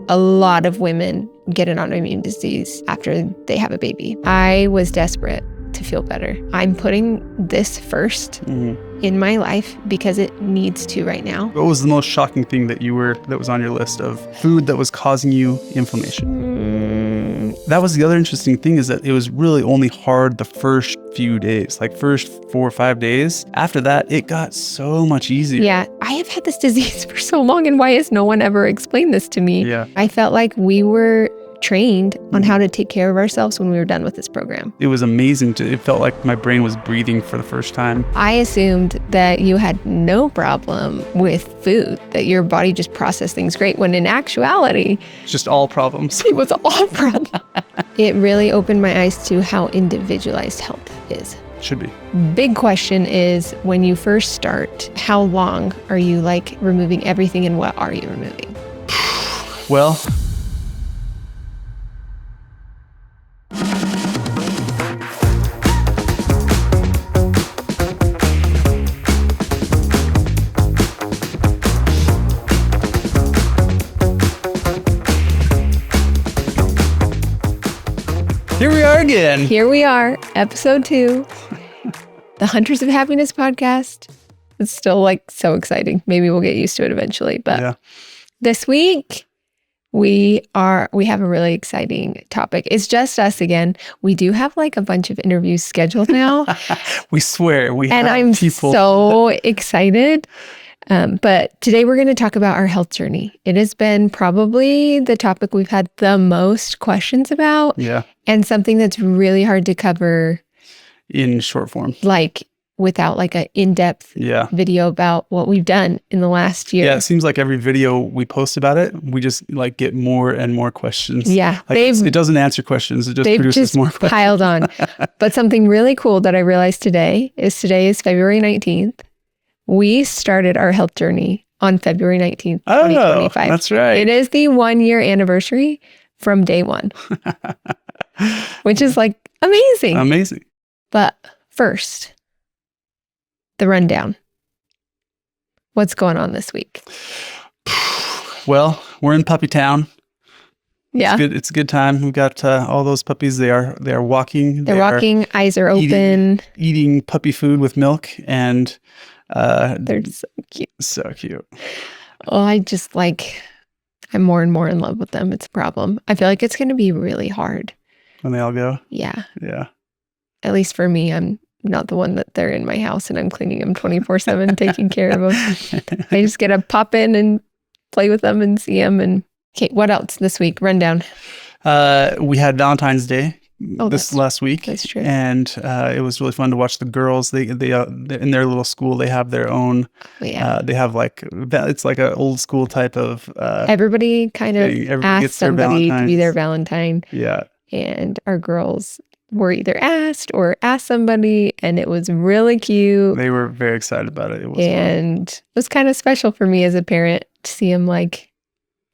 a lot of women get an autoimmune disease after they have a baby. I was desperate to feel better. I'm putting this first in my life because it needs to right now. What was the most shocking thing that was on your list of food that was causing you inflammation? That was the other interesting thing, is that it was really only hard the first few days, like first 4 or 5 days. After that, it got so much easier. Yeah, I have had this disease for so long, and why has no one ever explained this to me? Yeah. I felt like we were trained on how to take care of ourselves when we were done with this program. It was amazing. It felt like my brain was breathing for the first time. I assumed that you had no problem with food, that your body just processed things great, when in actuality, It's just all problems. it was all problem. It really opened my eyes to how individualized health is. Should be. Big question is, when you first start, how long are you like removing everything, and what are you removing? Well, here we are again. Here we are, episode 2, the Hunters of Happiness podcast. It's still like so exciting. Maybe we'll get used to it eventually. But Yeah. this week we have a really exciting topic. It's just us again. We do have like a bunch of interviews scheduled now. We swear we And have I'm people. so excited. But today we're going to talk about our health journey. It has been probably the topic we've had the most questions about, Yeah. and something that's really hard to cover In short form. like without like an in-depth Yeah. video about what we've done in the last year. Yeah. It seems like every video we post about it, we just like get more and more questions. Yeah, Like it doesn't answer questions. It just they've produces just more questions. piled on. But something really cool that I realized today is February 19th. We started our health journey on February 19th, Oh, 2025. that's right. It is the 1-year anniversary from day one, which is like amazing. Amazing. But first, the rundown. What's going on this week? Well, we're in Puppy Town. Yeah. It's good. It's a good time. We've got all those puppies. They are walking. They're walking, eyes are open. Eating puppy food with milk, and They're so cute. so cute. Oh, I'm more and more in love with them. It's a problem. I feel like it's going to be really hard. When they all go. Yeah. Yeah. At least for me, I'm not the one that they're in my house and I'm cleaning them 24/7, taking care of them. I just get to pop in and play with them and see them. And okay, what else this week? Rundown. We had Valentine's Day this last week. That's true. And it was really fun to watch the girls. They in their little school, they have their own. Yeah. They have it's like an old school type of. Everybody kind of everybody asked gets their somebody to be their Valentines. Valentine. Yeah. And our girls were either asked or asked somebody, and it was really cute. They were very excited about it. It was fun. And it was kind of special for me as a parent to see them I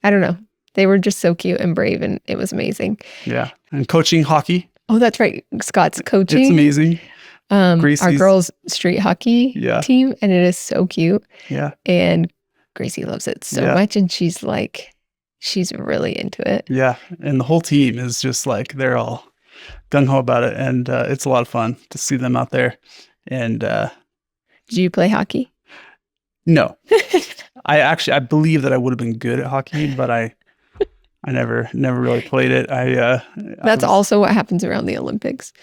don't know. They were just so cute and brave, and it was amazing. Yeah. And coaching hockey. Oh, that's right. Scott's coaching. It's amazing. Our Gracie's- girls' street hockey Yeah. team, and it is so cute. Yeah. And Gracie loves it so Yeah. much, and she's really into it. Yeah. And the whole team is just they're all gung-ho about it. And it's a lot of fun to see them out there. And Did you play hockey? no, I believe that I would have been good at hockey, but I never really played it. That's also what happens around the Olympics.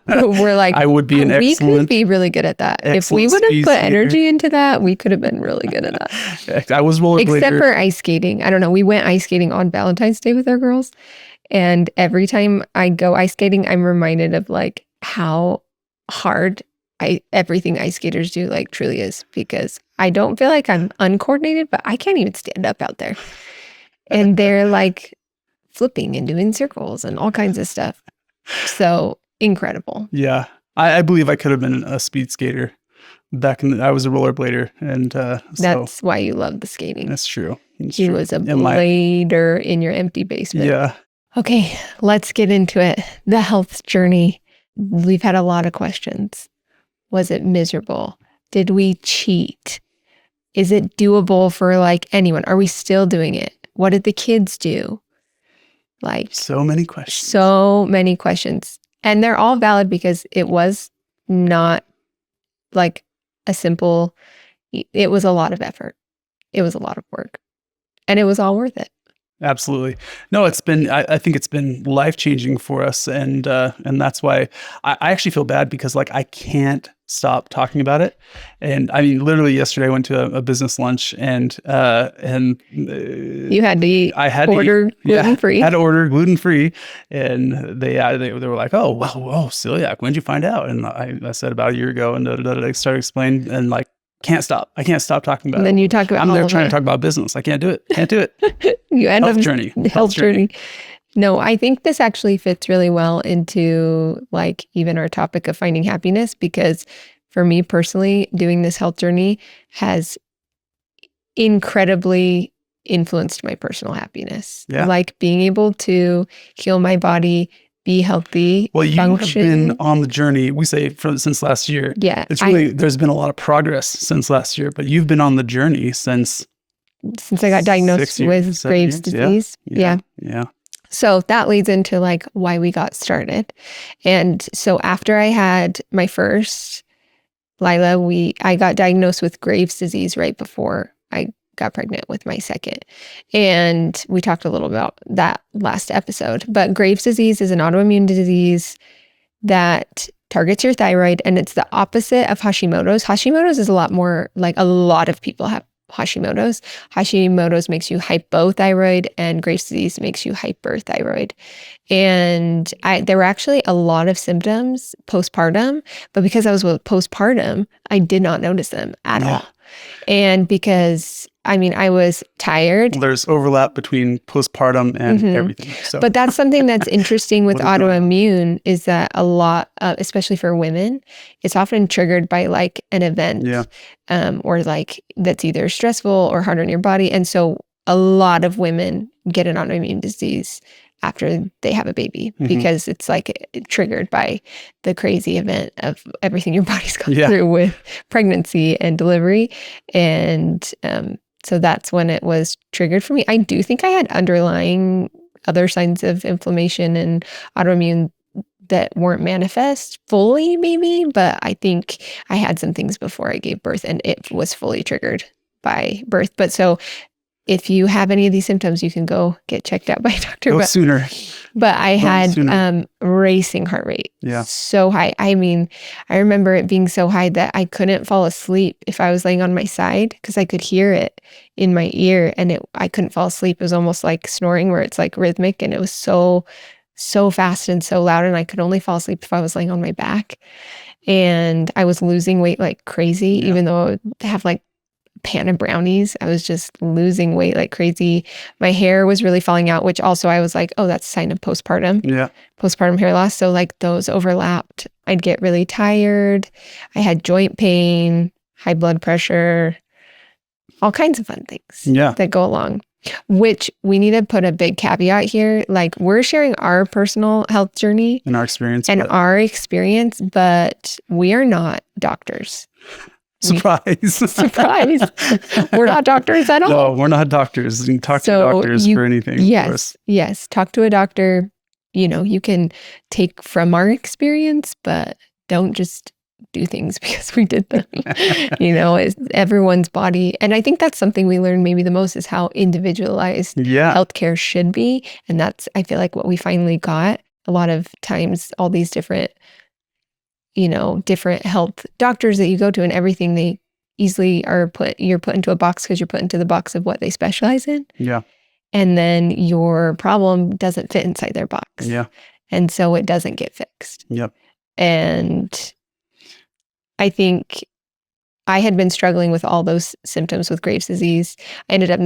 We're like, I would be an we excellent. could be really good at that. If we excellent would have speed put skater. energy into that, we could have been really good at that. I was rollerblader. Except for ice skating. I don't know. We went ice skating on Valentine's Day with our girls. And every time I go ice skating, I'm reminded of how hard everything ice skaters do truly is, because I don't feel like I'm uncoordinated, but I can't even stand up out there. And they're flipping and doing circles and all kinds of stuff. So incredible. Yeah, I believe I could have been a speed skater back in. I was a rollerblader, and That's why you love the skating. that's true. It's He true. was a And blader in your empty basement. Yeah. Okay, let's get into it. The health journey. We've had a lot of questions. Was it miserable? Did we cheat? Is it doable for anyone? Are we still doing it? What did the kids do? Like So many questions. so many questions. And they're all valid because it was not like a simple, it was a lot of effort. It was a lot of work. And it was all worth it. Absolutely. No, it's been, I think it's been life-changing for us. And that's why I actually feel bad because like, I can't stop talking about it. And I mean, literally yesterday I went to a business lunch and You had to eat, I had order gluten-free. had to order gluten-free. And they were like, oh, well, celiac, when did you find out? And I said about a year ago and I started explaining and like, can't stop. I can't stop talking about And it. then you talk about I'm all there of trying it. to talk about business. I can't do it. Can't do it. You end Health up journey. health journey. No, I think this actually fits really well into like even our topic of finding happiness, because for me personally, doing this health journey has incredibly influenced my personal happiness. Yeah. Like being able to heal my body, be healthy, Well, you function. have been on the journey, we say since last year. Yeah. It's really, there's been a lot of progress since last year, but you've been on the journey since I got diagnosed 6 years, with 7 Graves' years. disease. Yeah. Yeah. So that leads into like why we got started. And so after I had my first, Lila, I got diagnosed with Graves' disease right before I got pregnant with my second. And we talked a little about that last episode. But Graves' disease is an autoimmune disease that targets your thyroid, and it's the opposite of Hashimoto's. Hashimoto's is a lot more, like a lot of people have Hashimoto's. Hashimoto's makes you hypothyroid, and Graves' disease makes you hyperthyroid. And there were actually a lot of symptoms postpartum, but because I was with postpartum, I did not notice them at all. And because, I mean, I was tired. Well, there's overlap between postpartum and everything. So. But that's something that's interesting with autoimmune is that a lot, especially for women, it's often triggered by like an event or like that's either stressful or hard on your body. And so a lot of women get an autoimmune disease after they have a baby because it's like triggered by the crazy event of everything your body's gone through with pregnancy and delivery. And so that's when it was triggered for me. I do think I had underlying other signs of inflammation and autoimmune that weren't manifest fully maybe, but I think I had some things before I gave birth and it was fully triggered by birth. But so if you have any of these symptoms, you can go get checked out by a doctor. Go sooner. But I had racing heart rate. Yeah. So high. I mean, I remember it being so high that I couldn't fall asleep if I was laying on my side because I could hear it in my ear and I couldn't fall asleep. It was almost like snoring where it's like rhythmic and it was so fast and so loud and I could only fall asleep if I was laying on my back. And I was losing weight like crazy, even though I would have like pan of brownies. I was just losing weight like crazy. My hair was really falling out, which also I was like, oh, that's a sign of postpartum. Yeah. Postpartum hair loss. So like those overlapped. I'd get really tired. I had joint pain, high blood pressure, all kinds of fun things that go along. Which we need to put a big caveat here. Like we're sharing our personal health journey and our experience, but we are not doctors. Surprise. Surprise. We're not doctors at all. No, we're not doctors. You can talk to doctors for anything. Yes. Yes. Talk to a doctor. You know, you can take from our experience, but don't just do things because we did them. You know, it's everyone's body. And I think that's something we learned maybe the most is how individualized healthcare should be. And that's, I feel like what we finally got. A lot of times, all these different health doctors that you go to and everything, they easily you're put into a box because you're put into the box of what they specialize in. Yeah. And then your problem doesn't fit inside their box. Yeah. And so it doesn't get fixed. Yep. And I think I had been struggling with all those symptoms with Graves' disease. I ended up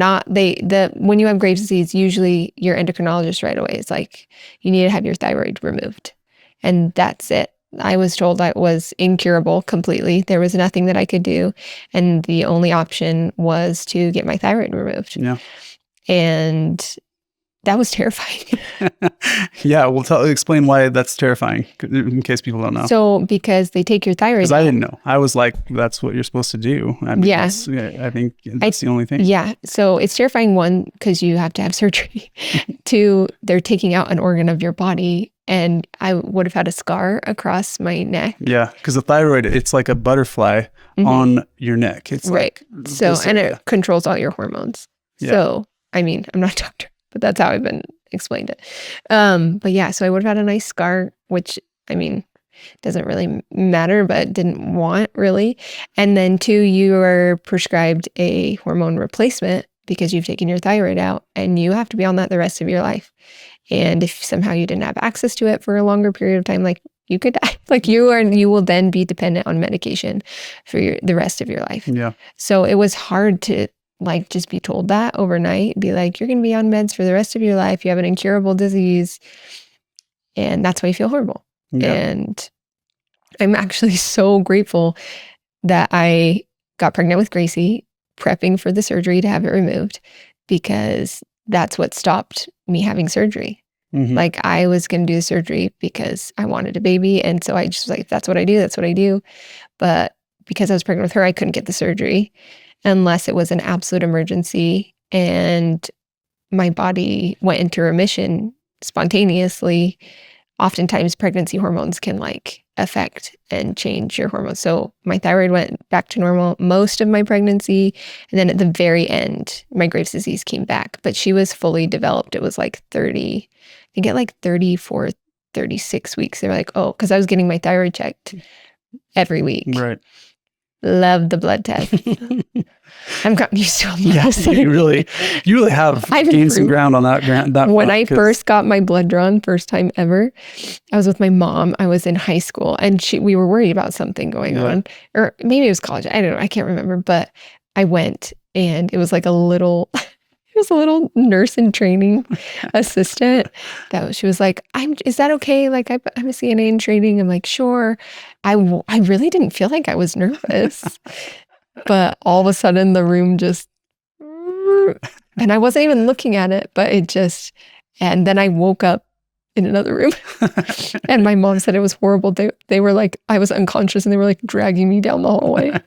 when you have Graves' disease, usually your endocrinologist right away is like, you need to have your thyroid removed. And that's it. I was told I was incurable completely. There was nothing that I could do. And the only option was to get my thyroid removed. Yeah. And that was terrifying. Yeah, well, explain why that's terrifying in case people don't know. So because they take your thyroid Because I out. didn't know. I was like, that's what you're supposed to do. I mean, Yeah. I think that's the only thing. Yeah. So it's terrifying, one, because you have to have surgery. Two, they're taking out an organ of your body. And I would have had a scar across my neck. Yeah, because the thyroid, it's like a butterfly on your neck. It's Right. like So, and it controls all your hormones. Yeah. So, I mean, I'm not a doctor, but that's how I've been explained it. But yeah, so I would have had a nice scar, which, I mean, doesn't really matter, but didn't want really. And then two, you are prescribed a hormone replacement because you've taken your thyroid out, and you have to be on that the rest of your life. And if somehow you didn't have access to it for a longer period of time, like, you could die. Like, you will then be dependent on medication for the rest of your life. Yeah. So it was hard to like just be told that overnight, be like, you're going to be on meds for the rest of your life. You have an incurable disease. And that's why you feel horrible. Yeah. And I'm actually so grateful that I got pregnant with Gracie, prepping for the surgery to have it removed, because that's what stopped me having surgery. Like, I was going to do the surgery because I wanted a baby. And so I just was like, if that's what I do, that's what I do. But because I was pregnant with her, I couldn't get the surgery unless it was an absolute emergency. And my body went into remission spontaneously. Oftentimes pregnancy hormones can like affect and change your hormones. So my thyroid went back to normal most of my pregnancy. And then at the very end, my Graves' disease came back, but she was fully developed. It was like 30, I think at like 34, 36 weeks. They were like, oh, because I was getting my thyroid checked every week. Right. Love the blood test. I'm gotten used to it. Yeah, you really have gained some ground on that. When I first got my blood drawn, first time ever, I was with my mom. I was in high school, and we were worried about something going on, or maybe it was college. I don't know. I can't remember. But I went, and it was like a little nurse in training assistant she was like, is that okay? Like, I'm a CNA in training. I'm like, sure. I really didn't feel like I was nervous, but all of a sudden the room just, and I wasn't even looking at it, but and then I woke up in another room and my mom said it was horrible. They were like, I was unconscious, and they were like dragging me down the hallway.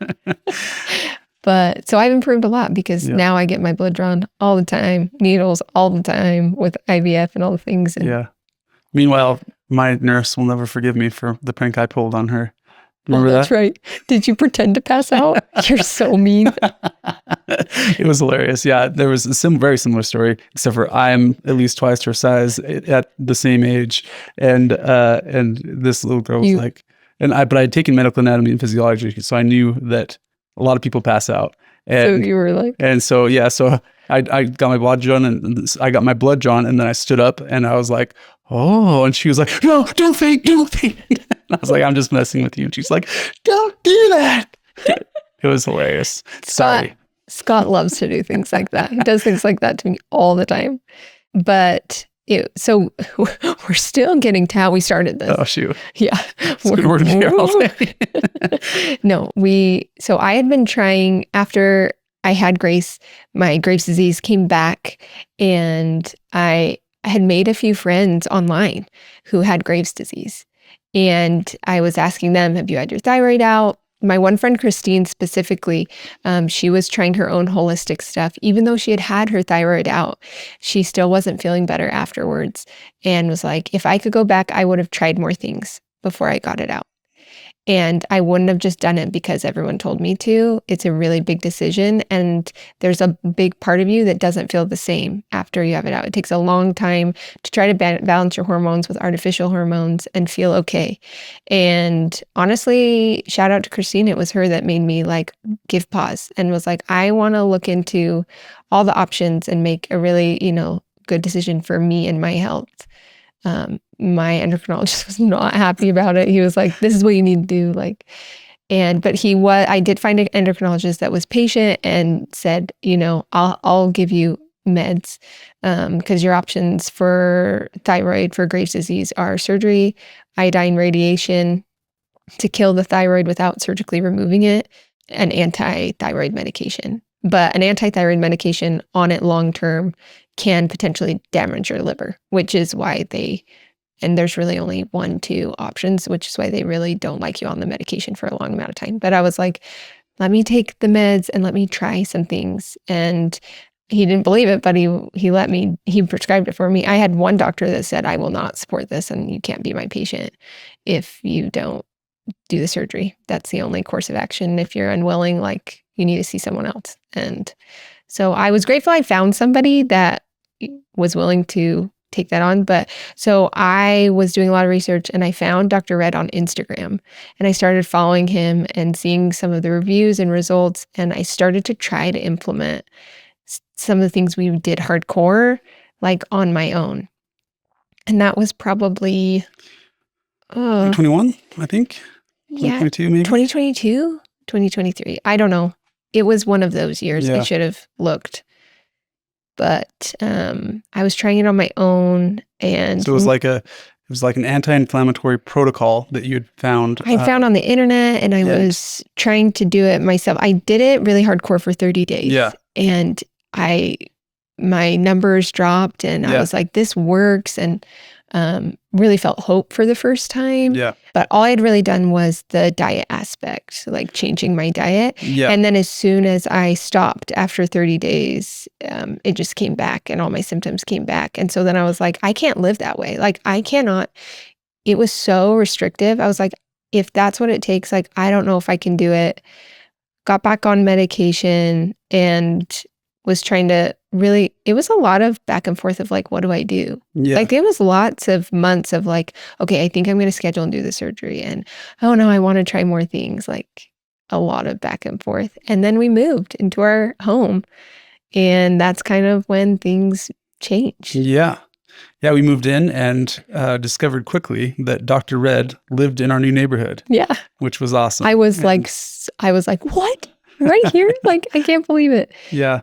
But so I've improved a lot, because now I get my blood drawn all the time, needles all the time with IVF and all the things. And Meanwhile, my nurse will never forgive me for the prank I pulled on her. Remember that's right. Did you pretend to pass out? You're so mean. It was hilarious. Yeah, there was a very similar story, except for I'm at least twice her size at the same age, and this little girl was like, but I had taken medical anatomy and physiology, so I knew that a lot of people pass out. And so you were like, and so I got my blood drawn, and I got my blood drawn, and then I stood up, and I was like, oh, and she was like, no, don't faint, don't faint. I was like, I'm just messing with you. And she's like, don't do that. It was hilarious. Sorry. Scott loves to do things like that. He does things like that to me all the time. But so we're still getting to how we started this. Oh, shoot. Yeah. We're here all day. No, so I had been trying, after I had Grace, my Graves' disease came back, and I had made a few friends online who had Graves' disease. And I was asking them, have you had your thyroid out? My one friend, Christine, specifically, she was trying her own holistic stuff. Even though she had had her thyroid out, she still wasn't feeling better afterwards, and was like, if I could go back, I would have tried more things before I got it out. And I wouldn't have just done it because everyone told me to. It's a really big decision. And there's a big part of you that doesn't feel the same after you have it out. It takes a long time to try to balance your hormones with artificial hormones and feel okay. And honestly, shout out to Christine. It was her that made me like give pause and was like, I want to look into all the options and make a really, good decision for me and my health. My endocrinologist was not happy about it. He was like, this is what you need to do. But I did find an endocrinologist that was patient and said, I'll give you meds, because your options for thyroid, for Graves' disease, are surgery, iodine radiation to kill the thyroid without surgically removing it, and anti-thyroid medication. But an anti-thyroid medication on it long term can potentially damage your liver, which is why and there's really only 1, 2 options, which is why they really don't like you on the medication for a long amount of time. But I was like, let me take the meds and let me try some things. And he didn't believe it, but he prescribed it for me. I had one doctor that said, I will not support this and you can't be my patient if you don't do the surgery. That's the only course of action. If you're unwilling, like you need to see someone else. And so I was grateful I found somebody that was willing to take that on. But so I was doing a lot of research and I found Dr. Red on Instagram and I started following him and seeing some of the reviews and results. And I started to try to implement some of the things we did hardcore, like on my own. And that was probably 21, I think. 2022, maybe? 2022, 2023. I don't know. It was one of those years. Yeah. I should have looked. But I was trying it on my own. And So it was like an anti-inflammatory protocol that you had found. I found on the internet and I was trying to do it myself. I did it really hardcore for 30 days. Yeah. And my numbers dropped and I was like, this works, and really felt hope for the first time. Yeah. But all I'd really done was the diet aspect, like changing my diet. Yeah. And then as soon as I stopped after 30 days, it just came back and all my symptoms came back. And so then I was like, I can't live that way. Like I cannot. It was so restrictive. I was like, if that's what it takes, like, I don't know if I can do it. Got back on medication and was trying to really, it was a lot of back and forth of like, what do I do? Yeah. Like there was lots of months of like, okay, I think I'm going to schedule and do the surgery. And oh no, I want to try more things, like a lot of back and forth. And then we moved into our home and that's kind of when things changed. Yeah. Yeah, we moved in and discovered quickly that Dr. Red lived in our new neighborhood. Yeah. Which was awesome. I was like, what? Right here? Like, I can't believe it. Yeah.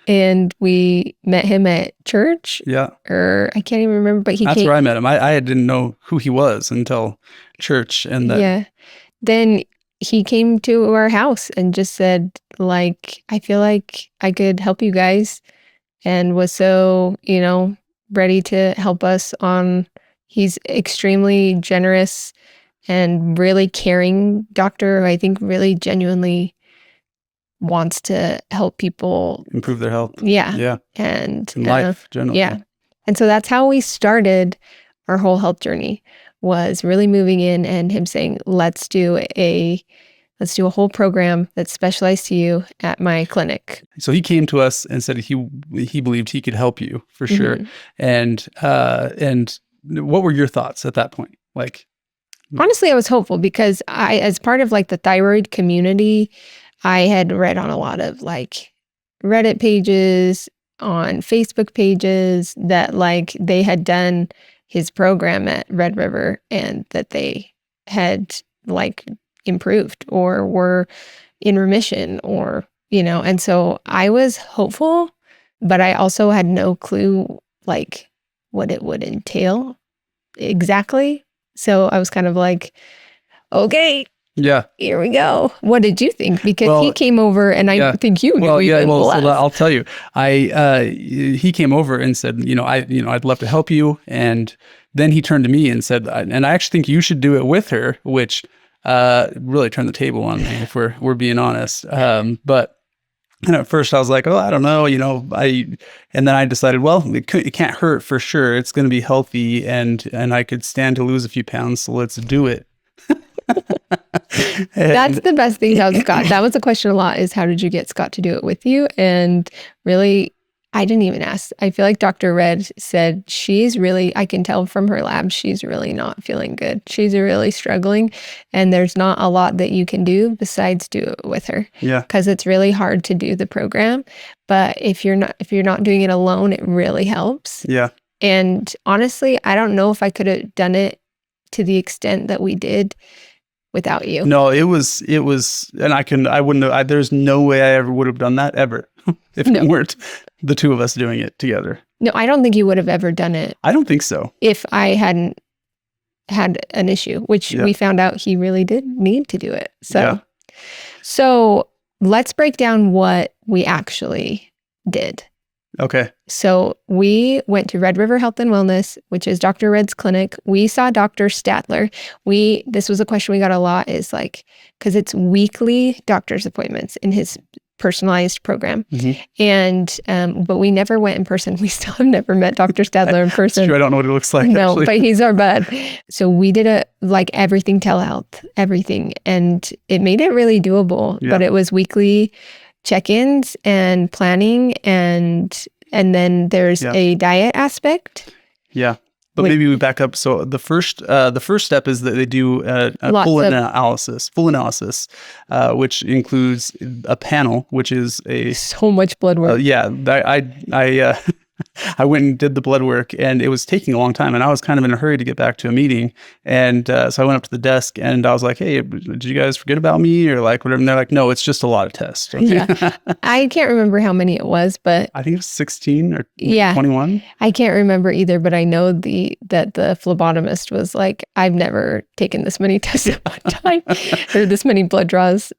And we met him at church. Yeah. Or I can't even remember, but That's where I met him. I didn't know who he was until church. And then he came to our house and just said, like, I feel like I could help you guys, and was so, ready to help us he's extremely generous and really caring doctor who I think really genuinely wants to help people improve their health. Yeah. Yeah. And in life generally. Yeah. And so that's how we started our whole health journey, was really moving in and him saying, let's do a whole program that's specialized to you at my clinic. So he came to us and said he believed he could help you for sure. And what were your thoughts at that point? Like, honestly, I was hopeful because as part of like the thyroid community, I had read on a lot of like Reddit pages, on Facebook pages, that like they had done his program at Red River and that they had like improved or were in remission, or, and so I was hopeful, but I also had no clue like what it would entail exactly. So I was kind of like, okay, yeah, here we go. What did you think? Because he came over and I think you knew even less. So I'll tell you, he came over and said, I'd love to help you. And then he turned to me and said, and I actually think you should do it with her, which really turned the table on me, if we're being honest. But at first I was like, oh, I don't know, and then I decided, well, it can't hurt for sure. It's going to be healthy and I could stand to lose a few pounds. So let's do it. That's the best thing about Scott. That was a question a lot, is how did you get Scott to do it with you? And really, I didn't even ask. I feel like Dr. Red said I can tell from her lab, she's really not feeling good. She's really struggling and there's not a lot that you can do besides do it with her. Yeah. Because it's really hard to do the program. But if you're not doing it alone, it really helps. Yeah. And honestly, I don't know if I could have done it to the extent that we did without you. No, it was, and I wouldn't have, there's no way I ever would have done that ever if it weren't the two of us doing it together. No, I don't think you would have ever done it. I don't think so. If I hadn't had an issue, which we found out he really did need to do it. So let's break down what we actually did. Okay. So we went to Red River Health and Wellness, which is Dr. Red's clinic. We saw Dr. Statler. This was a question we got a lot, is like, because it's weekly doctor's appointments in his personalized program. And, but we never went in person. We still have never met Dr. Stadler in person. True, I don't know what he looks like. No, actually. but he's our bud. So we did everything telehealth, everything. And it made it really doable, but it was weekly check-ins and planning, and then there's a diet aspect. Yeah. But maybe we back up. So the first step is that they do a full analysis, which includes a panel, which is so much blood work. I went and did the blood work, and it was taking a long time, and I was kind of in a hurry to get back to a meeting. And so I went up to the desk and I was like, "Hey, did you guys forget about me or like whatever?" And they're like, "No, it's just a lot of tests." I can't remember how many it was, but I think it was 16 or 21. I can't remember either, but I know that the phlebotomist was like, "I've never taken this many tests at one time or this many blood draws."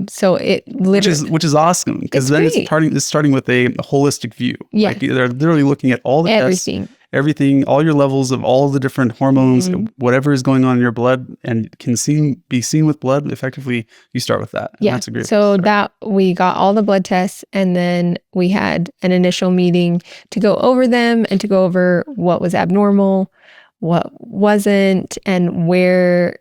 So it literally, which is awesome, because then it's starting with a holistic view. Yeah. Like they're literally looking at all the everything. tests, everything, all your levels of all the different hormones, whatever is going on in your blood, and can be seen with blood. Effectively, you start with that. And that's a great that we got all the blood tests, and then we had an initial meeting to go over them and to go over what was abnormal, what wasn't, and where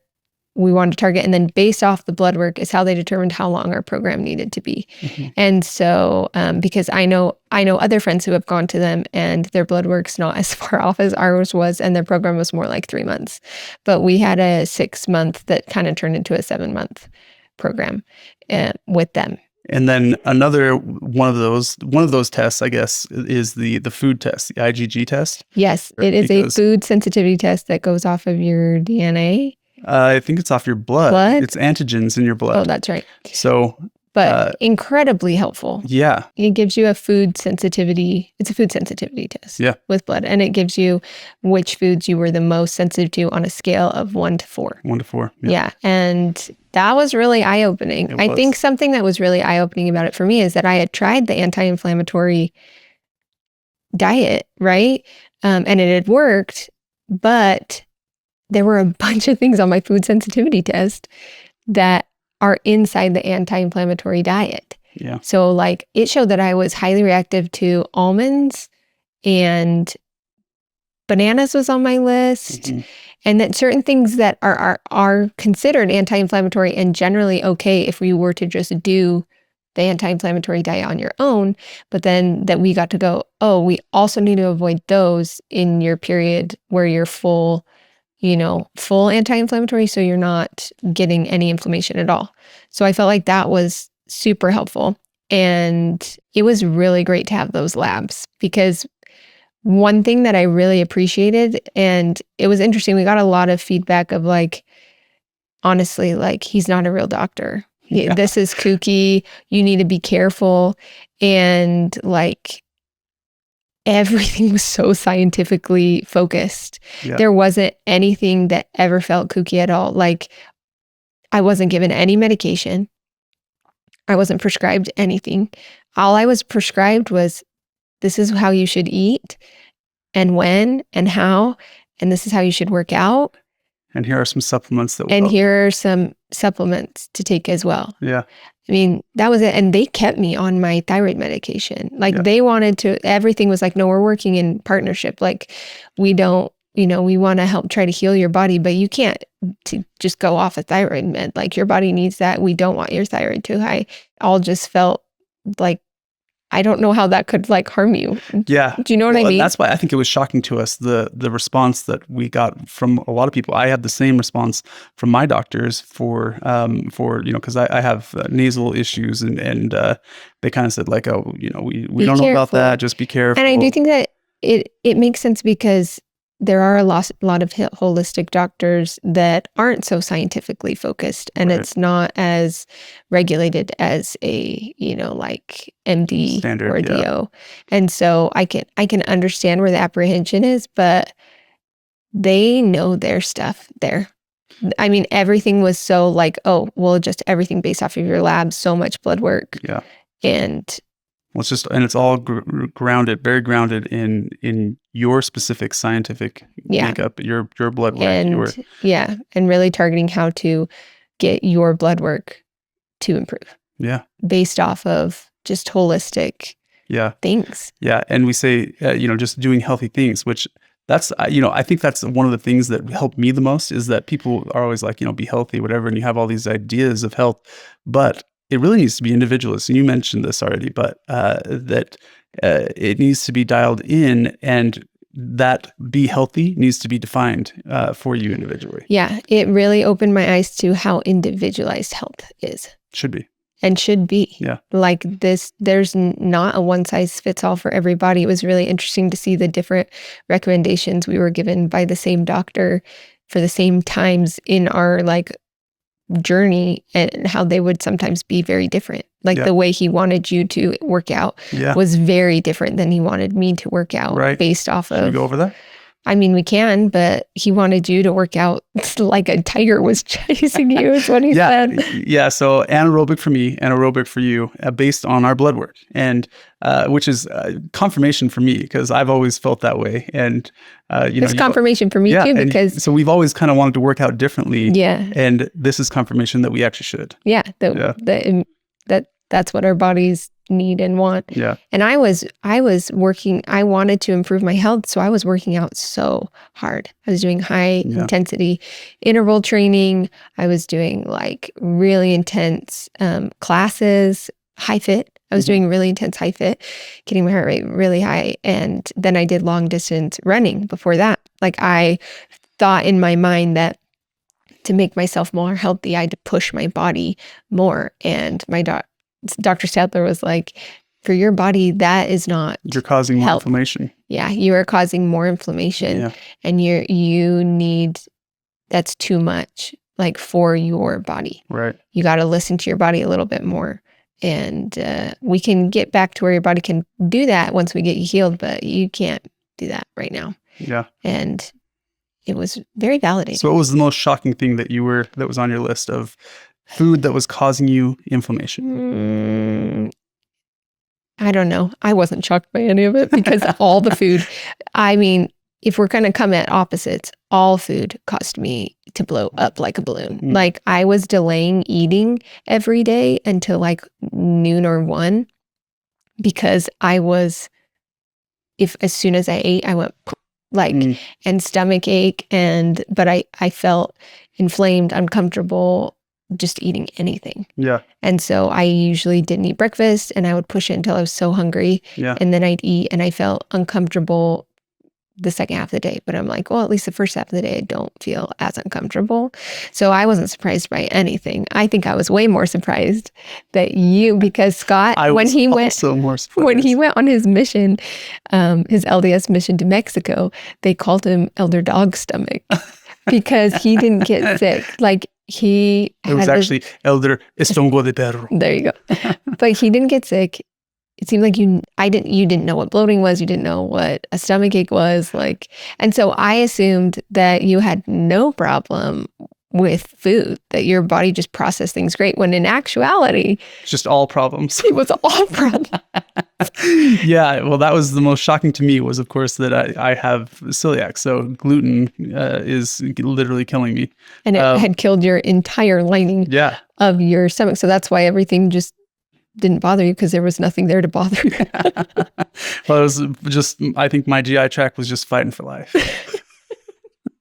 we wanted to target. And then based off the blood work is how they determined how long our program needed to be. And so, because I know other friends who have gone to them and their blood work's not as far off as ours was, and their program was more like 3 months. But we had a 6 month that kind of turned into a 7 month program with them. And then another one of those tests, I guess, is the food test, the IgG test. Yes, it is a food sensitivity test that goes off of your DNA. I think it's off your blood. It's antigens in your blood. Oh, that's right. So, but incredibly helpful. Yeah. It gives you a food sensitivity. It's a food sensitivity test with blood. And it gives you which foods you were the most sensitive to on a scale of 1 to 4. 1 to 4. Yeah. And that was really eye-opening. I think something that was really eye-opening about it for me is that I had tried the anti-inflammatory diet, right? And it had worked, but there were a bunch of things on my food sensitivity test that are inside the anti-inflammatory diet. Yeah. So like it showed that I was highly reactive to almonds, and bananas was on my list. And that certain things that are considered anti-inflammatory and generally okay if we were to just do the anti-inflammatory diet on your own, but then that we got to go, oh, we also need to avoid those in your period where you're full anti-inflammatory, so you're not getting any inflammation at all. So I felt like that was super helpful. And it was really great to have those labs, because one thing that I really appreciated, and it was interesting, we got a lot of feedback of like, honestly, like, he's not a real doctor. Yeah. This is kooky. You need to be careful. And like, everything was so scientifically focused. Yeah. There wasn't anything that ever felt kooky at all. Like, I wasn't given any medication. I wasn't prescribed anything. All I was prescribed was, this is how you should eat, and when, and how, and this is how you should work out. And here are some supplements here are some supplements to take as well. Yeah. I mean, that was it. And they kept me on my thyroid medication. Like they wanted to, everything was like, no, we're working in partnership. Like we don't, we want to help try to heal your body, but you can't just go off a thyroid med. Like your body needs that. We don't want your thyroid too high. All just felt like, I don't know how that could like harm you. Yeah. Do you know what I mean? That's why I think it was shocking to us, the response that we got from a lot of people. I had the same response from my doctors for because I have nasal issues, and they kind of said like, oh, we don't know about that. Just be careful. And I do think that it makes sense, because there are a lot of holistic doctors that aren't so scientifically focused, and it's not as regulated as a, like MD standard, or DO. And so I can understand where the apprehension is, but they know their stuff there. I mean, everything was so like, oh, well, just everything based off of your lab, so much blood work. Yeah. And Well, it's just, and it's all grounded, very grounded in your specific scientific Yeah. makeup, your blood work, And yeah, and really targeting how to get your blood work to improve yeah, based off of just holistic yeah, things. yeah. And we say, just doing healthy things, which that's, I think that's one of the things that helped me the most is that people are always like, be healthy, whatever. And you have all these ideas of health, but it really needs to be individualist. And you mentioned this already, but that it needs to be dialed in, and that be healthy needs to be defined for you individually. Yeah, it really opened my eyes to how individualized health is. Should be. And should be. Yeah. Like this, there's not a one size fits all for everybody. It was really interesting to see the different recommendations we were given by the same doctor for the same times in our journey, and how they would sometimes be very different. Like the way he wanted you to work out was very different than he wanted me to work out based off of. Should we go over that? I mean, we can, but he wanted you to work out like a tiger was chasing you, is what he said. Yeah. So anaerobic for me, anaerobic for you, based on our blood work, and which is confirmation for me, because I've always felt that way. And it's confirmation for me too, because so we've always kind of wanted to work out differently. Yeah. And this is confirmation that we actually should. Yeah. That's what our bodies need and want. Yeah. And I was working, I wanted to improve my health. So I was working out so hard. I was doing high intensity interval training. I was doing really intense classes, high fit. I was doing really intense high fit, getting my heart rate really high. And then I did long distance running before that. I thought in my mind that to make myself more healthy, I had to push my body more. And my Dr. Sadler was like, for your body, that is not You're causing more inflammation. Yeah, you are causing more inflammation, and you need, that's too much for your body. Right. You got to listen to your body a little bit more. And we can get back to where your body can do that once we get you healed, but you can't do that right now. Yeah. And it was very validating. So what was the most shocking thing that was on your list of food that was causing you inflammation? I don't know. I wasn't shocked by any of it, because all the food, I mean, if we're going to come at opposites, all food caused me to blow up like a balloon. I was delaying eating every day until noon or 1, because as soon as I ate, I went and stomach ache, but I felt inflamed, uncomfortable, just eating anything. Yeah. And so I usually didn't eat breakfast, and I would push it until I was so hungry. Yeah. And then I'd eat, and I felt uncomfortable the second half of the day. But I'm like, well, at least the first half of the day, I don't feel as uncomfortable. So I wasn't surprised by anything. I think I was way more surprised because Scott, when he went on his mission, his LDS mission to Mexico, they called him Elder Dog Stomach because he didn't get sick. It was actually Elder Estómago de Perro. There you go. But he didn't get sick. It seemed like you didn't know what bloating was. You didn't know what a stomach ache was and so I assumed that you had no problem with food, that your body just processed things great, when in actuality, just all problems. It was all problems. Yeah, well, that was the most shocking to me, was of course that I have celiac, so gluten is literally killing me, and it had killed your entire lining of your stomach. So that's why everything just didn't bother you, because there was nothing there to bother you. Well, it was just, I think my GI tract was just fighting for life.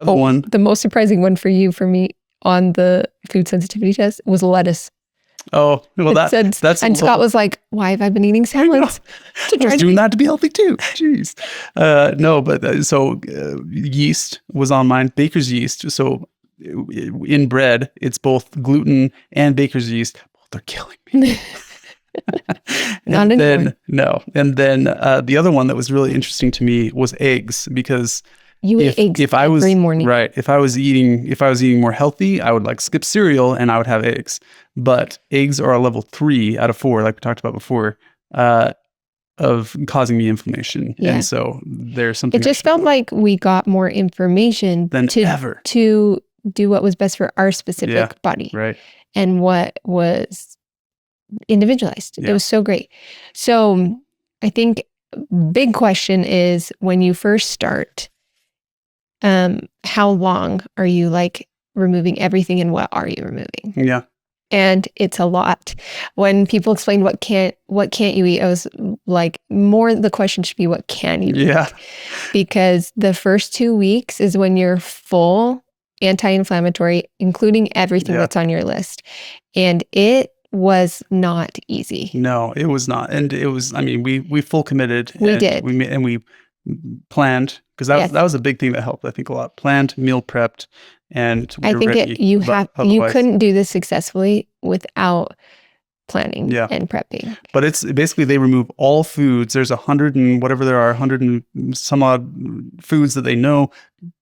The most surprising one for me on the food sensitivity test was lettuce. Oh, well, that's and Scott was like, why have I been eating salads? I was doing that to be healthy too. Jeez. No, but so yeast was on mine, baker's yeast. So in bread, it's both gluten and baker's yeast. Both are killing me. Not anymore. And then the other one that was really interesting to me was eggs, because you ate eggs every morning. Right. If I was eating more healthy, I would skip cereal and I would have eggs. But eggs are a level 3 out of 4, like we talked about before, of causing me inflammation. Yeah. And so there's something. It just felt like we got more information than ever to do what was best for our specific body. Right. And what was Individualized. It Yeah. was so great. So I think big question is when you first start, how long are you like removing everything and what are you removing? Yeah. And it's a lot. When people explain what can't you eat, I was like, more the question should be what can you Yeah. eat? Because the first 2 weeks is when you're full anti-inflammatory, including everything Yeah. that's on your list. And it was not easy. No, it was not. And it was, I mean, we full committed. We and did. We planned, because Yes. that was a big thing that helped, I think, a lot. Planned, meal prepped, and we I were think ready. you Otherwise, couldn't do this successfully without planning Yeah. and prepping. But it's basically they remove all foods. There's 100 and whatever there are, 100 and some odd foods that they know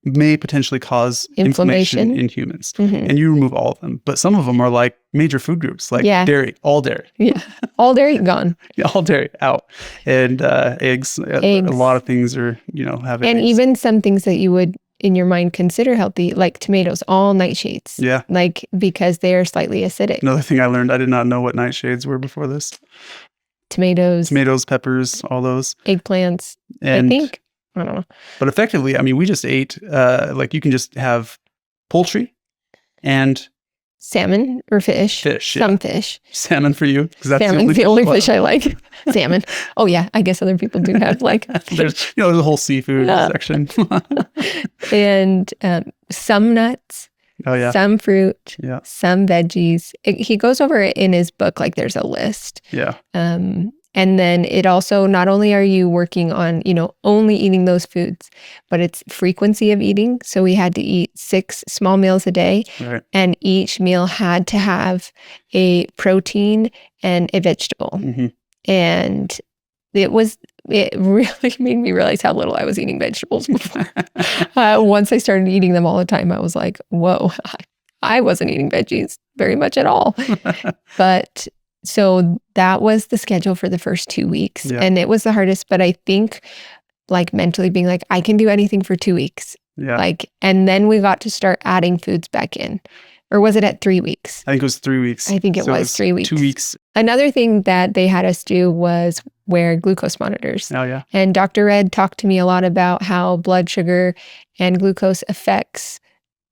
may potentially cause inflammation in humans. Mhm. And you remove all of them. But some of them are like major food groups, like Yeah. dairy, all dairy. Yeah. All dairy gone. Yeah, all dairy out. And eggs. A lot of things are, have And eggs. even some things that you would in your mind consider healthy, like tomatoes, all nightshades. Yeah. Like because they are slightly acidic. Another thing I learned, I did not know what nightshades were before this. Tomatoes, Peppers, all those. eggplants. And, I think, I don't know. But effectively, I mean, we just ate, like you can just have poultry and Salmon or fish. Fish, yeah. Some fish. Salmon for you, because that's Salmon's the only fish I I like. Salmon. Oh yeah, I guess other people do have like there's a whole seafood section. and some nuts. Oh yeah. Some fruit. Yeah. Some veggies. He goes over it in his book, like there's a list. Yeah. And then it also, not only are you working on, only eating those foods, but it's frequency of eating. So we had to eat 6 small meals a day. Right. And each meal had to have a protein and a vegetable. Mm-hmm. And it really made me realize how little I was eating vegetables before. Once I started eating them all the time, I was like, whoa, I wasn't eating veggies very much at all. But so that was the schedule for the first 2 weeks. Yeah. And it was the hardest, but I think like mentally being like, I can do anything for 2 weeks. Yeah. And then we got to start adding foods back in. Or was it at 3 weeks? I think it was 3 weeks. I think it was 3 weeks. 2 weeks. Another thing that they had us do was wear glucose monitors. Oh yeah. And Dr. Red talked to me a lot about how blood sugar and glucose affects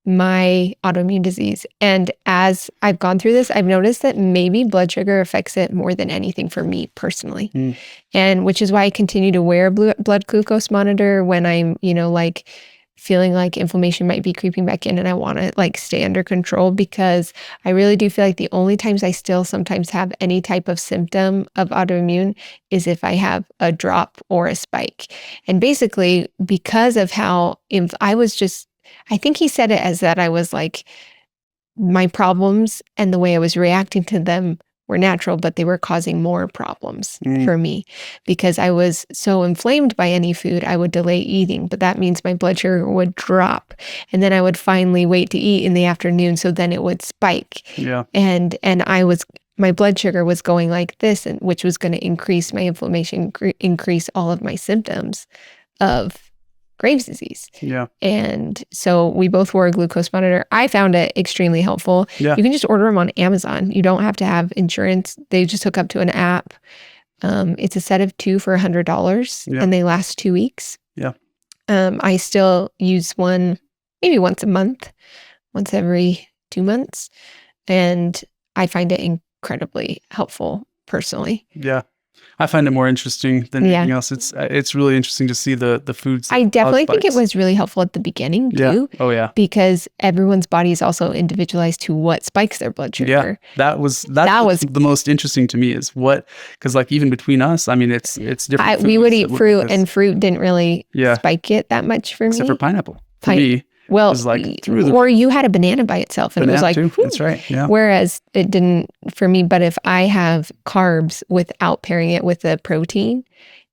my autoimmune disease. And as I've gone through this, I've noticed that maybe blood sugar affects it more than anything for me personally. And which is why I continue to wear a blood glucose monitor when I'm, like feeling like inflammation might be creeping back in and I want to like stay under control, because I really do feel like the only times I still sometimes have any type of symptom of autoimmune is if I have a drop or a spike. And basically because of how I think he said it as that I was like, my problems and the way I was reacting to them were natural, but they were causing more problems for me because I was so inflamed by any food, I would delay eating, but that means my blood sugar would drop and then I would finally wait to eat in the afternoon. So then it would spike. Yeah. And my blood sugar was going like this, and which was going to increase my inflammation, increase all of my symptoms of Graves' disease. Yeah. And so we both wore a glucose monitor. I found it extremely helpful. Yeah. You can just order them on Amazon. You don't have to have insurance. They just hook up to an app. It's a set of 2 for $100 and they last 2 weeks. Yeah. I still use one maybe once a month, once every 2 months. And I find it incredibly helpful personally. Yeah. I find it more interesting than anything else. It's really interesting to see the foods. I definitely think it was really helpful at the beginning too. Oh yeah. Because everyone's body is also individualized to what spikes their blood sugar. Yeah. That was the most interesting to me is because like even between us, I mean it's different. We would eat fruit and fruit didn't really spike it that much for me. Except for pineapple. For me. Well, was like or you had a banana by itself and it was like, that's right. Yeah. Whereas it didn't for me. But if I have carbs without pairing it with a protein,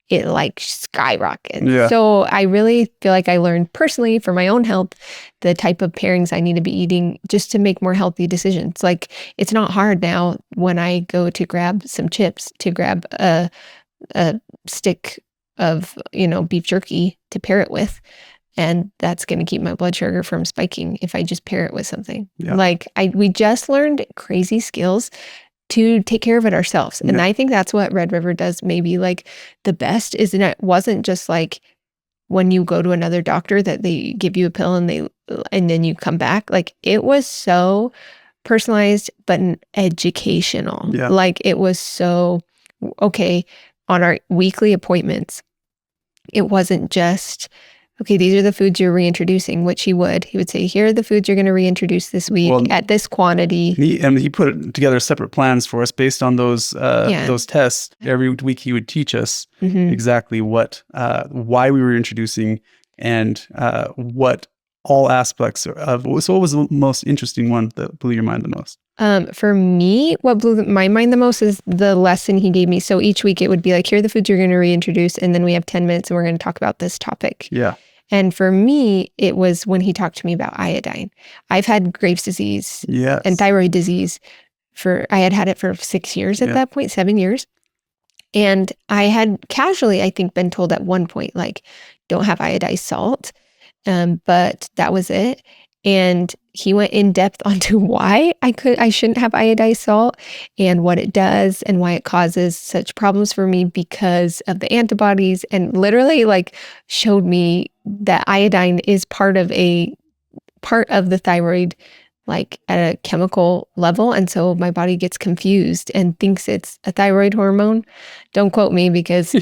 it like skyrockets. Yeah. So I really feel like I learned personally for my own health, the type of pairings I need to be eating just to make more healthy decisions. Like it's not hard now when I go to grab some chips to grab a stick of, beef jerky to pair it with. And that's going to keep my blood sugar from spiking if I just pair it with something. Yeah. Like we just learned crazy skills to take care of it ourselves. And Yeah. I think that's what Red River does maybe like the best, is that it wasn't just like when you go to another doctor that they give you a pill and then you come back. Like it was so personalized but educational. Yeah. Like it was so okay on our weekly appointments. It wasn't just, okay, these are the foods you're reintroducing, which he would say, here are the foods you're going to reintroduce this week at this quantity. He put together separate plans for us based on those tests. Every week he would teach us exactly why we were introducing and what all aspects of. So what was the most interesting one that blew your mind the most? For me, what blew my mind the most is the lesson he gave me. So each week it would be like, here are the foods you're going to reintroduce. And then we have 10 minutes and we're going to talk about this topic. Yeah. And for me, it was when he talked to me about iodine. I've had Graves' disease and thyroid disease I had it for 6 years at that point, 7 years. And I had casually, I think, been told at one point, like, don't have iodized salt. But that was it. And he went in depth onto why I shouldn't have iodized salt and what it does and why it causes such problems for me because of the antibodies, and literally like showed me that iodine is part of the thyroid, like at a chemical level. And so my body gets confused and thinks it's a thyroid hormone. Don't quote me because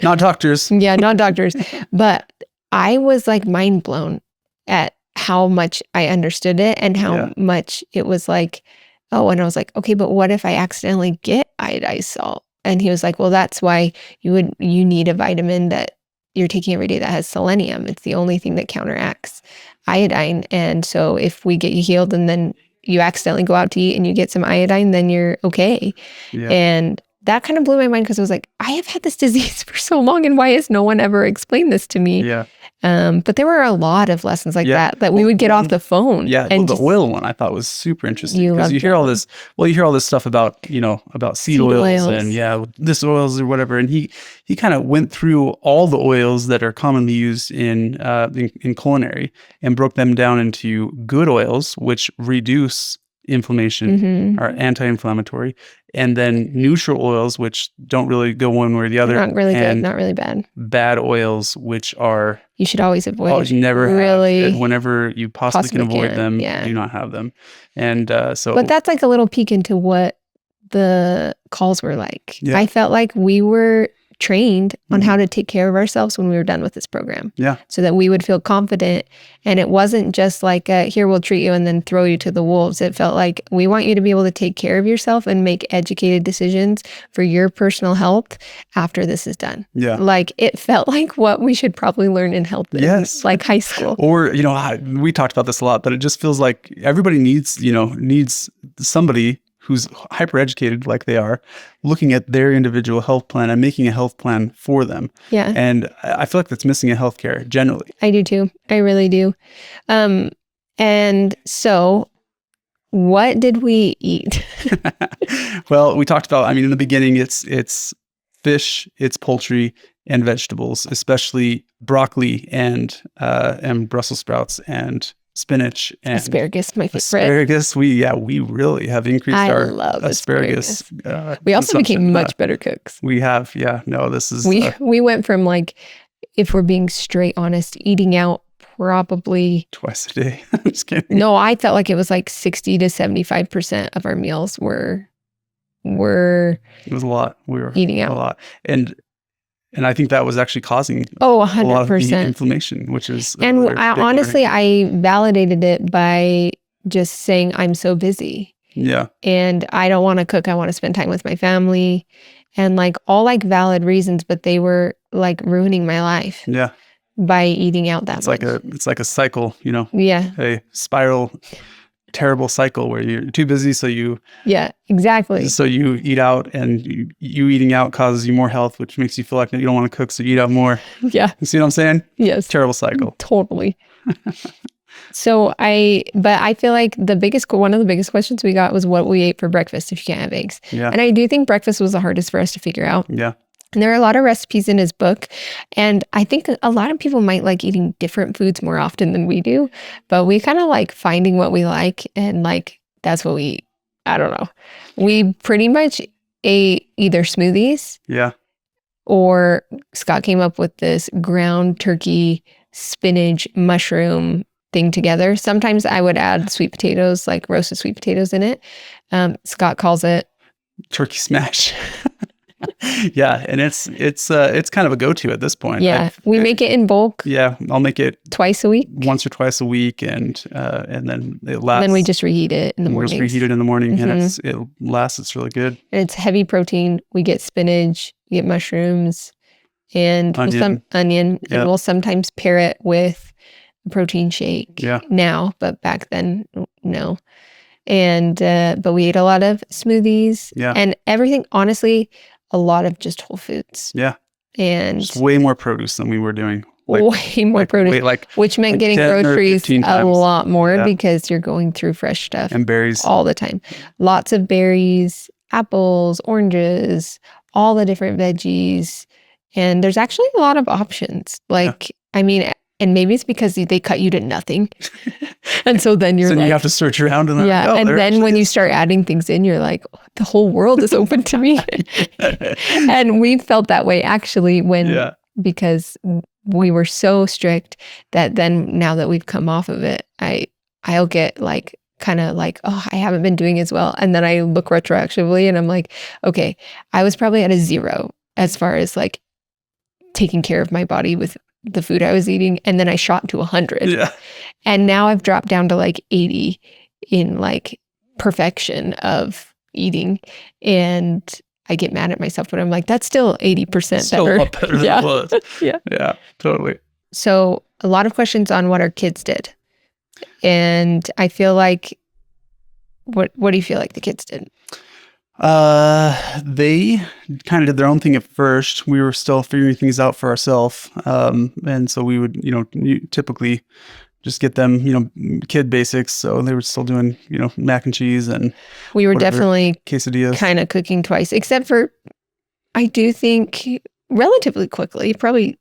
not doctors. Yeah, not doctors. But I was like mind blown at how much I understood it and how much it was like, oh, and I was like, okay, but what if I accidentally get iodized salt? And he was like, well, that's why you need a vitamin that you're taking every day that has selenium. It's the only thing that counteracts iodine. And so if we get you healed and then you accidentally go out to eat and you get some iodine, then you're okay. Yeah. And that kind of blew my mind because I was like, I have had this disease for so long, and why has no one ever explained this to me? Yeah. But there were a lot of lessons like that we would get off the phone. Yeah. And the oil one I thought was super interesting because you hear all this, you hear all this stuff about seed oils and this oils or whatever. And he kind of went through all the oils that are commonly used in culinary and broke them down into good oils, which reduce inflammation, are anti-inflammatory, and then neutral oils, which don't really go one way or the other. Not really good, not really bad. Bad oils, which are you should always avoid. You never really have. Whenever you possibly can avoid them, do not have them. And but that's like a little peek into what the calls were like. Yeah. I felt like we were trained on how to take care of ourselves when we were done with this program. Yeah. So that we would feel confident. And it wasn't just like, here, we'll treat you and then throw you to the wolves. It felt like we want you to be able to take care of yourself and make educated decisions for your personal health after this is done. Yeah. Like it felt like what we should probably learn in health, like high school. Or, we talked about this a lot, but it just feels like everybody needs somebody who's hyper educated like they are, looking at their individual health plan and making a health plan for them. Yeah. And I feel like that's missing in healthcare generally. I do too. I really do. And so what did we eat? Well, we talked about, in the beginning, it's fish, it's poultry, and vegetables, especially broccoli and Brussels sprouts and spinach and asparagus, my favorite. Asparagus, we really have increased our love asparagus. We also became much better cooks. We have, this is we went from, like, if we're being straight honest, eating out probably twice a day. I'm just kidding. No, I felt like it was like 60 to 75% of our meals were it was a lot. We were eating out a lot. And I think that was actually causing 100%. a lot of the inflammation, which is... And I validated it by just saying, I'm so busy. Yeah. And I don't want to cook. I want to spend time with my family. And like all like valid reasons, but they were like ruining my life. Yeah. By eating out that much. It's like a cycle, Yeah. A spiral... terrible cycle where you're too busy, so you exactly. So you eat out, and you eating out causes you more health, which makes you feel like you don't want to cook, so you eat out more. Yeah. You see what I'm saying? Yes. Terrible cycle. Totally. But I feel like one of the biggest questions we got was what we ate for breakfast if you can't have eggs. Yeah. And I do think breakfast was the hardest for us to figure out. Yeah. And there are a lot of recipes in his book. And I think a lot of people might like eating different foods more often than we do. But we kind of like finding what we like, and like that's what we eat. I don't know. We pretty much ate either smoothies Yeah. or Scott came up with this ground turkey, spinach, mushroom thing together. Sometimes I would add sweet potatoes, like roasted sweet potatoes in it. Scott calls it Turkey smash. Yeah, and it's kind of a go-to at this point. Yeah, we make it in bulk. Yeah, I'll make it twice a week, once or twice a week, and then it lasts. And then we just reheat it in the morning. Just reheat it in the morning, and it lasts. It's really good. And it's heavy protein. We get spinach, we get mushrooms, and some onion, and we'll sometimes pair it with a protein shake. Yeah. Now, but back then, no. And but we ate a lot of smoothies. Yeah. And everything. Honestly, a lot of just whole foods. Yeah. And just way more produce than we were doing. Way more produce, which meant getting groceries a lot more because you're going through fresh stuff. And berries. All the time. Lots of berries, apples, oranges, all the different veggies. And there's actually a lot of options. Like, I mean, and maybe it's because they cut you to nothing. And so then you're so you have to search around. And and then when you start adding things in, you're like, oh, the whole world is open to me. And we felt that way actually because we were so strict that then now that we've come off of it, I'll get like kind of like, oh, I haven't been doing as well. And then I look retroactively and I'm like, okay, I was probably at a 0 as far as like taking care of my body with the food I was eating. And then I shot to 100. Yeah. And now I've dropped down to like 80 in like perfection of eating. And I get mad at myself, but I'm like, that's still 80% still better. A lot better than it was. Yeah, totally. So a lot of questions on what our kids did. And I feel like, what do you feel like the kids did? They kind of did their own thing at first. We were still figuring things out for ourselves. And so we would, typically just get them, kid basics. So they were still doing, mac and cheese and we were definitely quesadillas, kind of cooking twice, except for, I do think relatively quickly, probably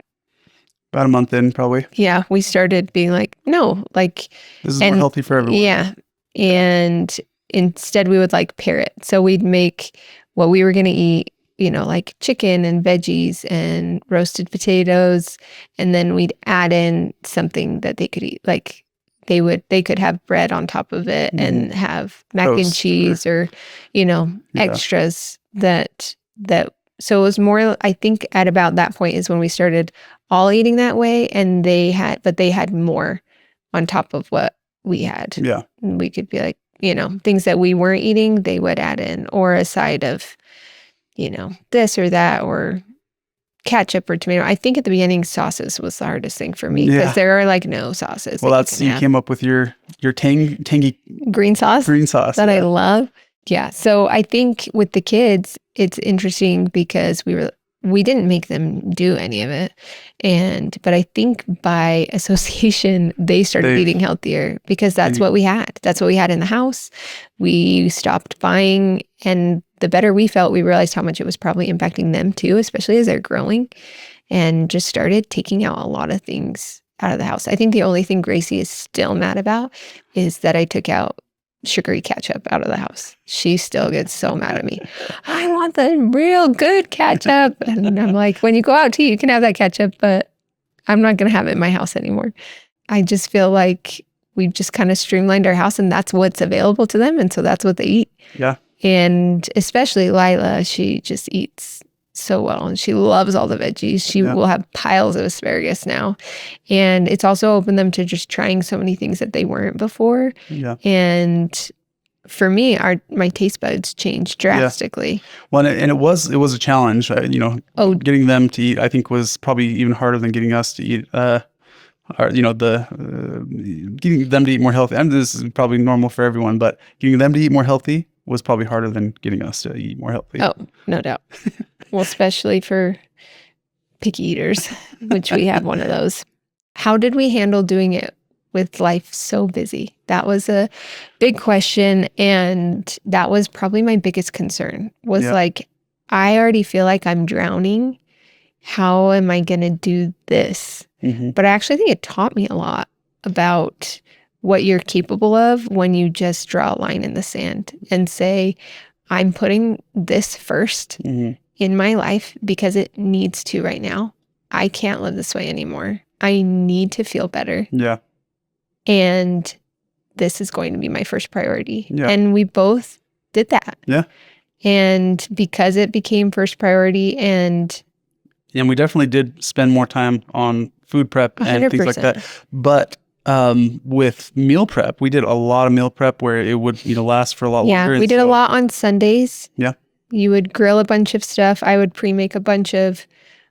about a month in, probably. Yeah. We started being like, no, like, this is more healthy for everyone. Yeah. And instead we would like pair it. So we'd make what we were going to eat, like chicken and veggies and roasted potatoes. And then we'd add in something that they could eat. Like they could have bread on top of it and have mac and cheese or extras that, so it was more, I think at about that point is when we started all eating that way. And they had more on top of what we had. Yeah. And we could be like, things that we weren't eating, they would add in, or a side of, this or that, or ketchup or tomato. I think at the beginning, sauces was the hardest thing for me because there are like no sauces. Well, you came up with your tangy green sauce that I love. Yeah. So I think with the kids, it's interesting because we didn't make them do any of it. But I think by association, they started eating healthier because that's what we had. That's what we had in the house. We stopped buying, and the better we felt, we realized how much it was probably impacting them too, especially as they're growing, and just started taking out a lot of things out of the house. I think the only thing Gracie is still mad about is that I took out sugary ketchup out of the house. She still gets so mad at me. I want the real good ketchup. And I'm like, when you go out to eat, you can have that ketchup, but I'm not going to have it in my house anymore. I just feel like we've just kind of streamlined our house and that's what's available to them. And so that's what they eat. Yeah. And especially Lila, she just eats so well and she loves all the veggies. She will have piles of asparagus now. And it's also opened them to just trying so many things that they weren't before. Yeah. And for me, my taste buds changed drastically. Yeah. Well, and it was a challenge, getting them to eat, I think was probably even harder than getting us to eat, getting them to eat more healthy. And this is probably normal for everyone, but getting them to eat more healthy was probably harder than getting us to eat more healthy. Oh, no doubt. Well, especially for picky eaters, which we have one of those. How did we handle doing it with life so busy? That was a big question. And that was probably my biggest concern was like, I already feel like I'm drowning. How am I going to do this? Mm-hmm. But I actually think it taught me a lot about what you're capable of when you just draw a line in the sand and say, I'm putting this first in my life because it needs to right now. I can't live this way anymore. I need to feel better. Yeah. And this is going to be my first priority. Yeah. And we both did that. Yeah. And because it became first priority and we definitely did spend more time on food prep and 100%. things like that. But with meal prep, we did a lot of meal prep where it would, last for a lot longer. Yeah, we did a lot on Sundays. Yeah. You would grill a bunch of stuff. I would pre-make a bunch of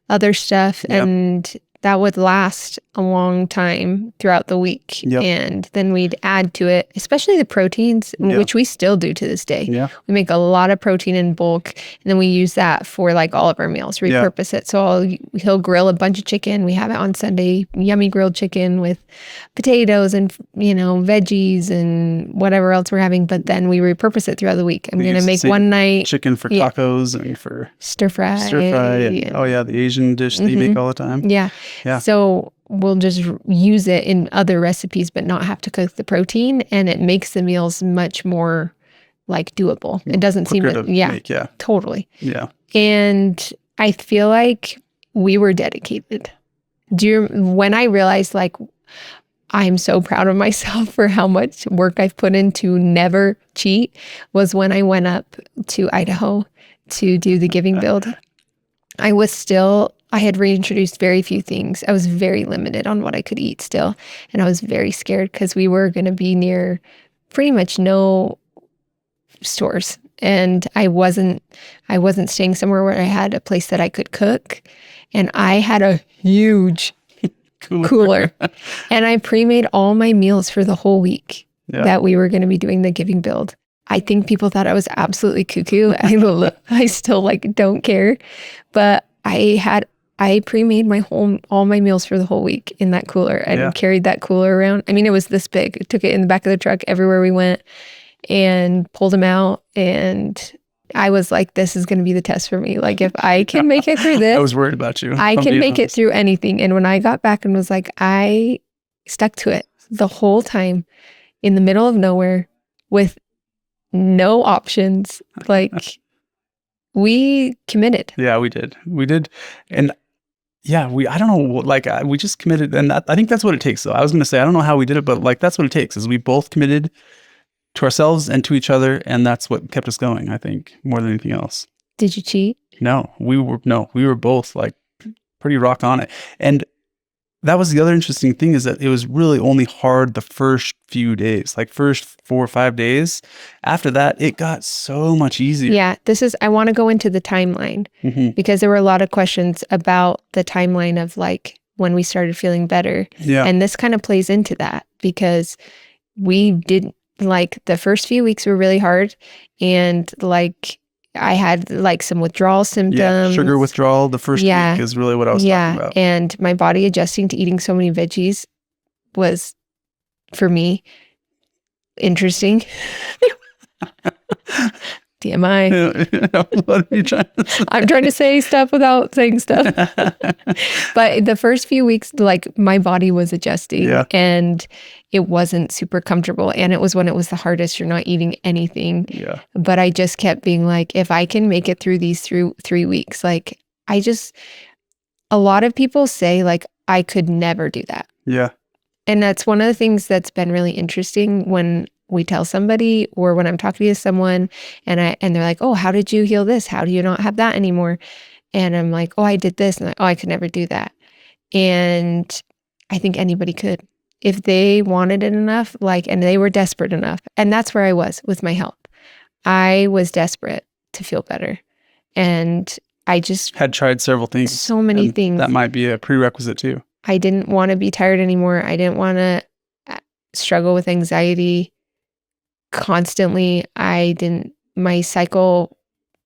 other stuff. Yep. And that would last a long time throughout the week. Yep. And then we'd add to it, especially the proteins, which we still do to this day. Yeah. We make a lot of protein in bulk, and then we use that for like all of our meals, repurpose it. So he'll grill a bunch of chicken. We have it on Sunday, yummy grilled chicken with potatoes and, veggies and whatever else we're having. But then we repurpose it throughout the week. I'm going to make one night chicken for tacos and for stir fry. And, the Asian dish that you make all the time. Yeah. Yeah. So we'll just use it in other recipes, but not have to cook the protein. And it makes the meals much more like doable. It doesn't seem to make, totally. Yeah. And I feel like we were dedicated. When I realized like, I'm so proud of myself for how much work I've put in to never cheat was when I went up to Idaho to do the giving build. I had reintroduced very few things. I was very limited on what I could eat still. And I was very scared because we were going to be near pretty much no stores. And I wasn't staying somewhere where I had a place that I could cook. And I had a huge cooler. And I pre-made all my meals for the whole week that we were going to be doing the giving build. I think people thought I was absolutely cuckoo. I still don't care. But I pre-made all my meals for the whole week in that cooler. I carried that cooler around. I mean, it was this big. I took it in the back of the truck everywhere we went and pulled them out. And I was like, this is going to be the test for me. Like, if I can make it through this. I was worried about you. I can make it through anything. And when I got back and was like, I stuck to it the whole time in the middle of nowhere with no options. Like, we committed. Yeah, we did. And I don't know, we just committed. And I think that's what it takes, though. I was going to say, I don't know how we did it, but that's what it takes is we both committed to ourselves and to each other. And that's what kept us going, I think, more than anything else. Did you cheat? No, we were both pretty rock on it. And that was the other interesting thing is that it was really only hard the first few days, first 4 or 5 days. After that, it got so much easier. Yeah, I want to go into the timeline because there were a lot of questions about the timeline of when we started feeling better. Yeah. And this kind of plays into that because we did the first few weeks were really hard. And I had some withdrawal symptoms. Yeah, sugar withdrawal the first week is really what I was talking about. And my body adjusting to eating so many veggies was, for me, interesting. TMI. What are you trying to say? I'm trying to say stuff without saying stuff. But the first few weeks, my body was adjusting and it wasn't super comfortable. And it was when it was the hardest. You're not eating anything. Yeah. But I just kept being if I can make it through these 3 weeks, a lot of people say I could never do that. Yeah. And that's one of the things that's been really interesting when we tell somebody or when I'm talking to someone and they're like, oh, how did you heal this? How do you not have that anymore? And I'm like, oh, I did this. And I could never do that. And I think anybody could if they wanted it enough, and they were desperate enough. And that's where I was with my health. I was desperate to feel better. And I just had tried several things. So many things. That might be a prerequisite too. I didn't want to be tired anymore. I didn't want to struggle with anxiety constantly. My cycle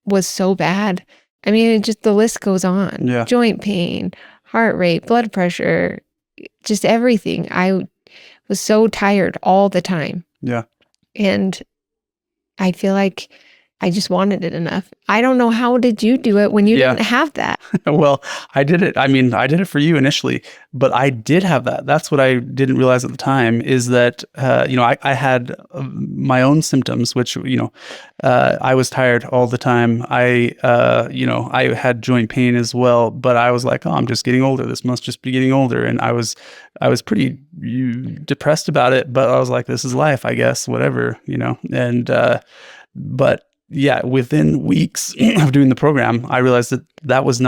was so bad. I mean, the list goes on. Yeah. Joint pain, heart rate, blood pressure, just everything. I was so tired all the time. Yeah. And I feel like I just wanted it enough. I don't know, how did you do it when you Yeah. didn't have that? Well, I did it. I mean, I did it for you initially, but I did have that. That's what I didn't realize at the time is that, I had my own symptoms, which, I was tired all the time. I had joint pain as well, but I was like, oh, I'm just getting older. This must just be getting older. And I was pretty depressed about it, but I was like, this is life, I guess, whatever, but yeah, within weeks of doing the program, I realized that those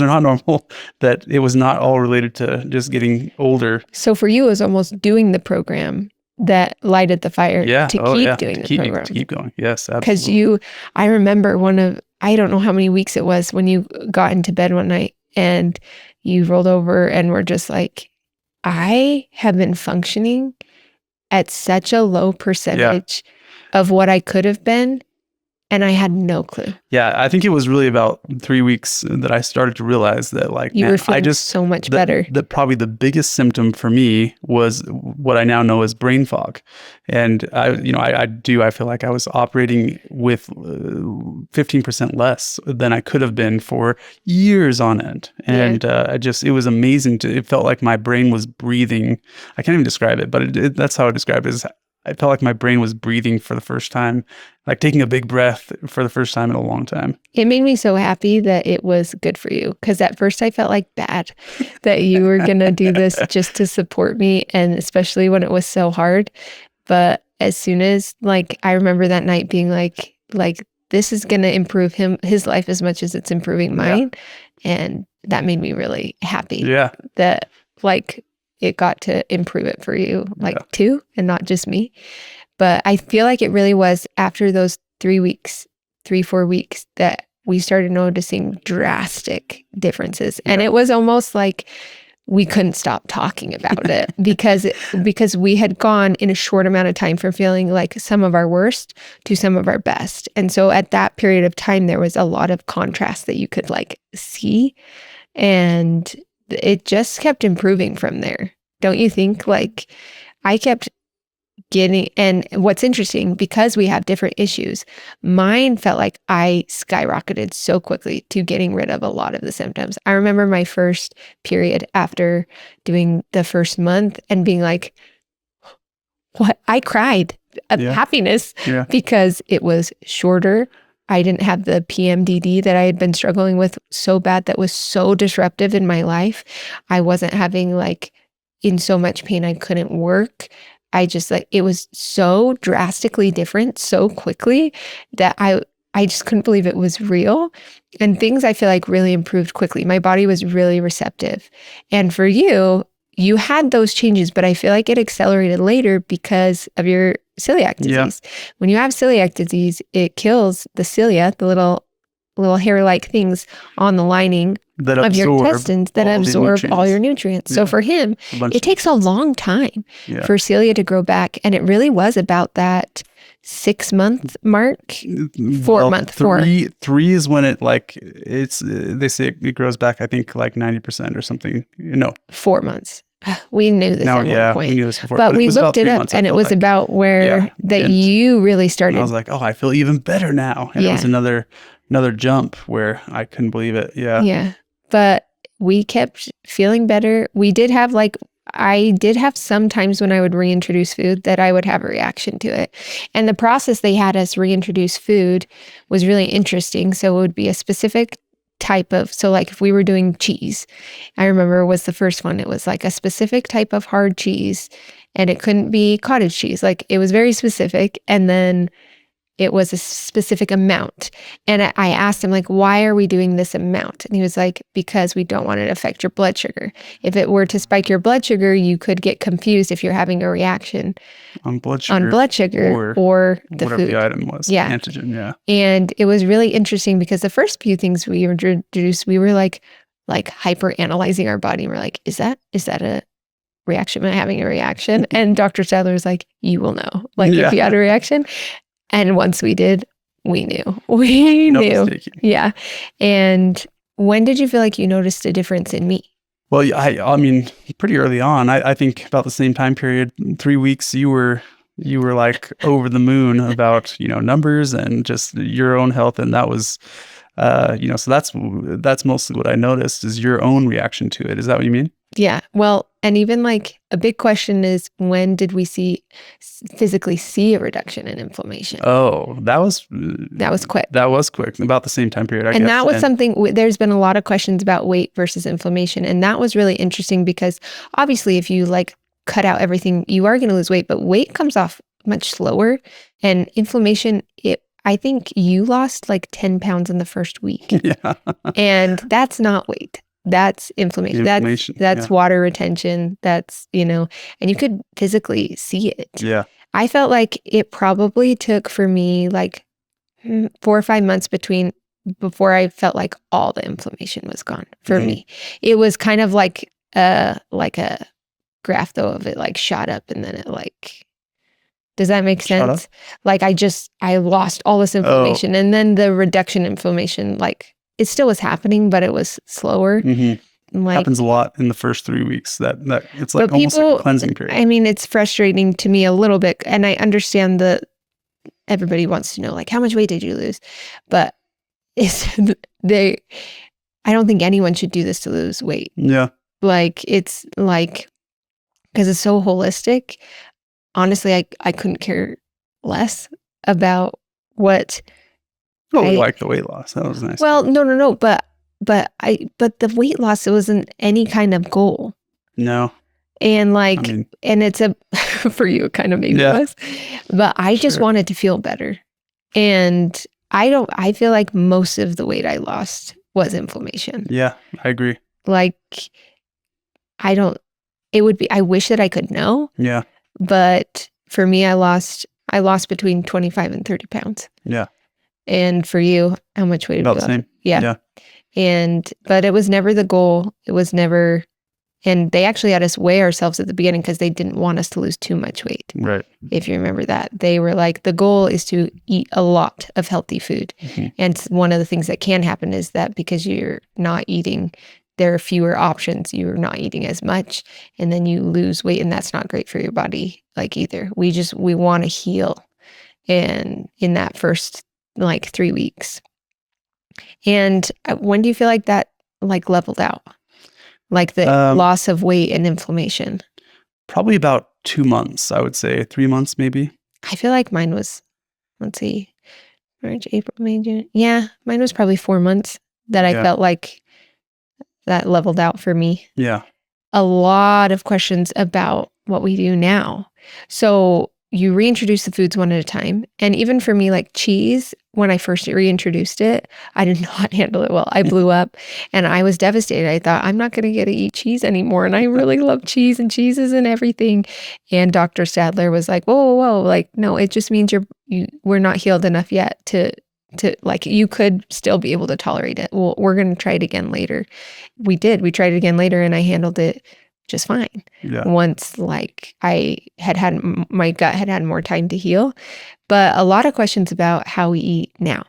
are not normal, that it was not all related to just getting older. So for you, it was almost doing the program that lighted the fire to keep doing the program. To keep going. Yes, Because absolutely. I remember I don't know how many weeks it was when you got into bed one night and you rolled over and were just like, I have been functioning at such a low percentage of what I could have been, and I had no clue. Yeah, I think it was really about 3 weeks that I started to realize that, like, You were feeling so much better. That probably the biggest symptom for me was what I now know as brain fog. And I feel like I was operating with 15% less than I could have been for years on end. And it was amazing. It felt like my brain was breathing. I can't even describe it, but that's how I describe it. I felt like my brain was breathing for the first time, like taking a big breath for the first time in a long time. It made me so happy that it was good for you, because at first I felt like bad that you were going to do this just to support me, and especially when it was so hard. But as soon as, like, I remember that night being like this is going to improve his life as much as it's improving mine. And that made me really happy that, like, it got to improve it for you, too, and not just me. But I feel like it really was after those 4 weeks that we started noticing drastic differences. And it was almost like we couldn't stop talking about it because we had gone in a short amount of time from feeling like some of our worst to some of our best. And so at that period of time, there was a lot of contrast that you could, like, see. And it just kept improving from there. Don't you think? Like, I kept getting, and what's interesting, because we have different issues, mine felt like I skyrocketed so quickly to getting rid of a lot of the symptoms. I remember my first period after doing the first month and being like, what? I cried of happiness because it was shorter. I didn't have the PMDD that I had been struggling with so bad, that was so disruptive in my life. I wasn't having, like, in so much pain I couldn't work. I just, like, it was so drastically different so quickly that I just couldn't believe it was real. And things, I feel like, really improved quickly. My body was really receptive. And for you, you had those changes, but I feel like it accelerated later because of your celiac disease. When you have celiac disease, it kills the cilia, the little hair-like things on the lining of your intestines that absorb all your nutrients. So for him, it takes a long time for cilia to grow back. And it really was about that 6-month mark, 4 month. Three is when it, like, they say it grows back, I think, like 90% or something. No. 4 months. We knew this at one point. We knew this before. But we looked it up, and it was about where you really started. And I was like, oh, I feel even better now. And it was another jump where I couldn't believe it. Yeah. But we kept feeling better. I did have some times when I would reintroduce food that I would have a reaction to it. And the process they had us reintroduce food was really interesting. So it would be a specific type of, so like if we were doing cheese, I remember was the first one, it was like a specific type of hard cheese, and it couldn't be cottage cheese. Like, it was very specific. And then it was a specific amount. And I asked him, like, why are we doing this amount? And he was like, because we don't want it to affect your blood sugar. If it were to spike your blood sugar, you could get confused if you're having a reaction on blood sugar or the whatever food. The item was, antigen. And it was really interesting because the first few things we introduced, we were like hyper analyzing our body. And we're like, is that a reaction? Am I having a reaction? And Dr. Sadler was like, you will know, like, if you had a reaction. And once we did, we knew. We knew. Yeah. And when did you feel like you noticed a difference in me? Well, I mean, pretty early on. I think about the same time period, 3 weeks, you were you were like over the moon about, numbers and just your own health. And that was, so that's mostly what I noticed is your own reaction to it. Is that what you mean? Yeah. Well, and even like a big question is, when did we physically see a reduction in inflammation? Oh, that was quick. That was quick. About the same time period, I guess. And that was something, there's been a lot of questions about weight versus inflammation. And that was really interesting because obviously if you like cut out everything, you are going to lose weight, but weight comes off much slower. And inflammation, I think you lost like 10 pounds in the first week. Yeah. And that's not weight. That's inflammation. That's water retention. That's, and you could physically see it. Yeah. I felt like it probably took for me like 4 or 5 months before I felt like all the inflammation was gone for me. It was kind of like a graph though of it like shot up and then it like, does that make sense? Like I lost all this inflammation and then the reduction in inflammation, like it still was happening, but it was slower. Like, happens a lot in the first 3 weeks. That it's like almost like a cleansing period. I mean, it's frustrating to me a little bit, and I understand that everybody wants to know like how much weight did you lose, but I don't think anyone should do this to lose weight. Yeah, like it's like because it's so holistic. Honestly, I couldn't care less about what. we like the weight loss. That was nice. Well, no, but the weight loss, it wasn't any kind of goal. No. And like, and it's for you, it kind of maybe was, but I just wanted to feel better. And I feel like most of the weight I lost was inflammation. Yeah, I agree. Like, I wish that I could know. Yeah. But for me, I lost between 25 and 30 pounds. Yeah. And for you, how much weight? About the same. Yeah. But it was never the goal. It was never, and they actually had us weigh ourselves at the beginning because they didn't want us to lose too much weight. Right. If you remember that. They were like, the goal is to eat a lot of healthy food. And one of the things that can happen is that because you're not eating, there are fewer options. You're not eating as much and then you lose weight, and that's not great for your body like either. We want to heal and in that first like 3 weeks. And when do you feel like that like leveled out? Like the loss of weight and inflammation? Probably about 2 months, I would say. 3 months maybe. I feel like mine was, let's see, March, April, May, June. Yeah, mine was probably 4 months that I felt like that leveled out for me. Yeah. A lot of questions about what we do now. So you reintroduce the foods one at a time. And even for me, like cheese, when I first reintroduced it, I did not handle it well. I blew up and I was devastated. I thought, I'm not going to get to eat cheese anymore. And I really love cheese and cheese isn't everything. And Dr. Stadler was like, whoa. Like, no, it just means we're not healed enough yet to like, you could still be able to tolerate it. Well, we're going to try it again later. We did. We tried it again later and I handled it just fine. Yeah. Once like my gut had more time to heal. But a lot of questions about how we eat now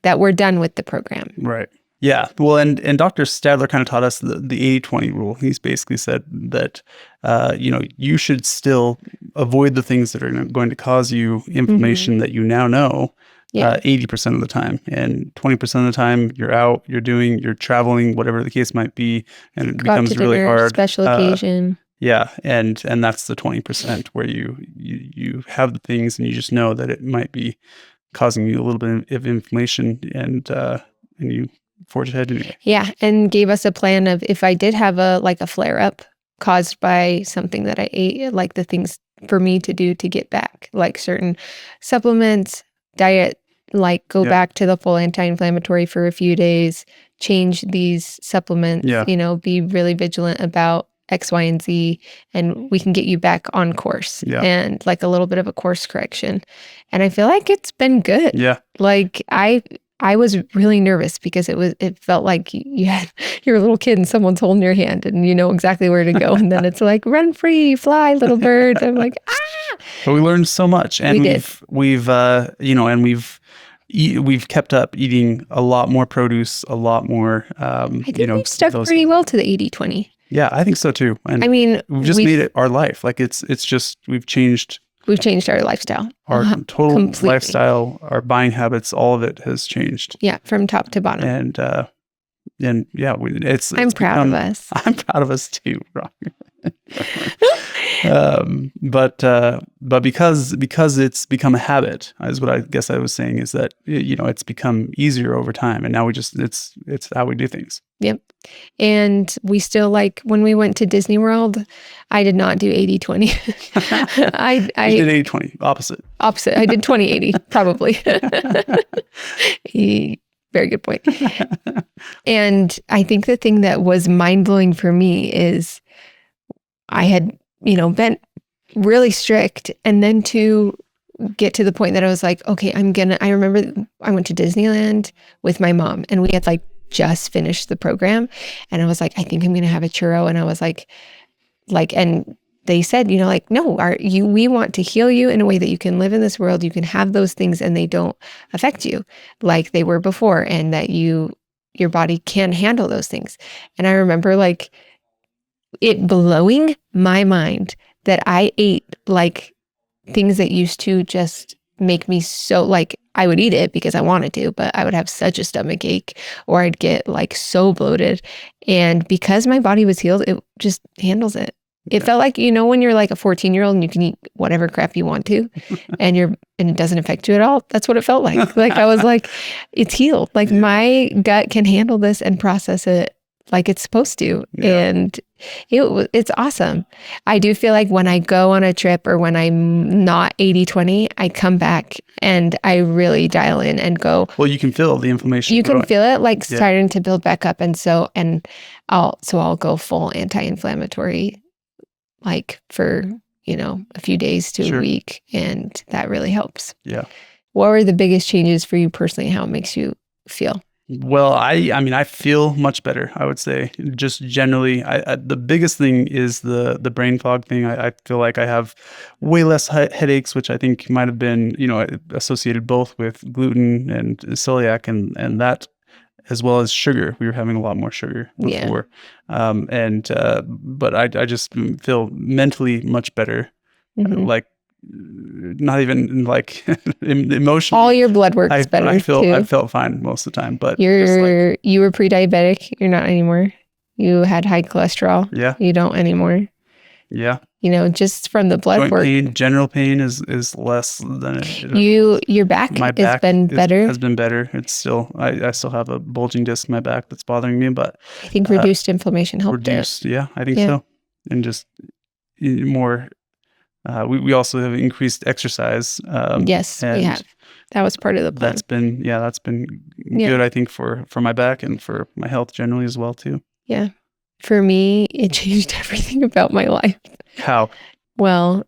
that we're done with the program. Right. Yeah. Well, and Dr. Stadler kind of taught us the 80-20 rule. He's basically said that, you should still avoid the things that are going to cause you inflammation that you now know 80% of the time. And 20% of the time you're out, you're traveling, whatever the case might be, and it becomes really hard. Special occasion. Yeah. And that's the 20% where you have the things and you just know that it might be causing you a little bit of inflammation and you forge ahead anyway. Yeah. And gave us a plan of if I did have a flare up caused by something that I ate, like the things for me to do to get back, like certain supplements, diet, like go back to the full anti-inflammatory for a few days, change these supplements, be really vigilant about X, Y, and Z, and we can get you back on course and like a little bit of a course correction. And I feel like it's been good. Yeah. Like I was really nervous because it felt like you're a little kid and someone's holding your hand and you know exactly where to go. And then it's like, run free, fly, little bird. I'm like, ah. But we learned so much, and we've kept up eating a lot more produce, a lot more. I think we've stuck pretty well to the 80-20. Yeah, I think so too. And we've just made it our life. Like it's just we've changed We've changed our lifestyle. Our total Completely. lifestyle, our buying habits, all of it has changed. Yeah, from top to bottom. And yeah, I'm proud of us. I'm proud of us too, Rock. But because it's become a habit, is what I guess I was saying, is that it's become easier over time, and now it's how we do things. Yep. And we still, like, when we went to Disney World, I did not do 80-20. I did 80-20, opposite. I did 20-80, probably. Very good point. And I think the thing that was mind-blowing for me is I had, been really strict, and then to get to the point that I was like, okay, I remember I went to Disneyland with my mom, and we had like just finished the program, and I was like, I think I'm going to have a churro. And I was like, and they said, no, we want to heal you in a way that you can live in this world. You can have those things and they don't affect you like they were before, and that your body can handle those things. And I remember like it blowing my mind that I ate like things that used to just make me so, like, I would eat it because I wanted to, but I would have such a stomach ache, or I'd get like so bloated. And because my body was healed, it just handles it. It felt like, when you're like a 14-year-old and you can eat whatever crap you want to and it doesn't affect you at all. That's what it felt like. Like I was like, it's healed. Like my gut can handle this and process it like it's supposed to. Yeah. And it's awesome. I do feel like when I go on a trip or when I'm not 80-20, I come back and I really dial in and go. Well, you can feel the inflammation. You can feel it like starting to build back up. And I'll go full anti-inflammatory, like for, a few days to a week. And that really helps. Yeah. What were the biggest changes for you personally? How it makes you feel? Well, I mean, I feel much better, I would say. Just generally, the biggest thing is the brain fog thing. I feel like I have way less headaches, which I think might have been, associated both with gluten and celiac and that, as well as sugar. We were having a lot more sugar before. But I just feel mentally much better. Mm-hmm. Like, not even like emotionally. All your blood work's better. I felt fine most of the time, but you were pre-diabetic. You're not anymore. You had high cholesterol. Yeah. You don't anymore. Yeah. Just from the blood work. General pain is less than it. Your back has been better. Has been better. It's still, I still have a bulging disc in my back that's bothering me, but I think reduced inflammation helped it. Yeah, I think so. And just more. We also have increased exercise. Yes, we have. That was part of the plan. That's been good, I think, for my back and for my health generally as well too. Yeah. For me, it changed everything about my life. How? Well,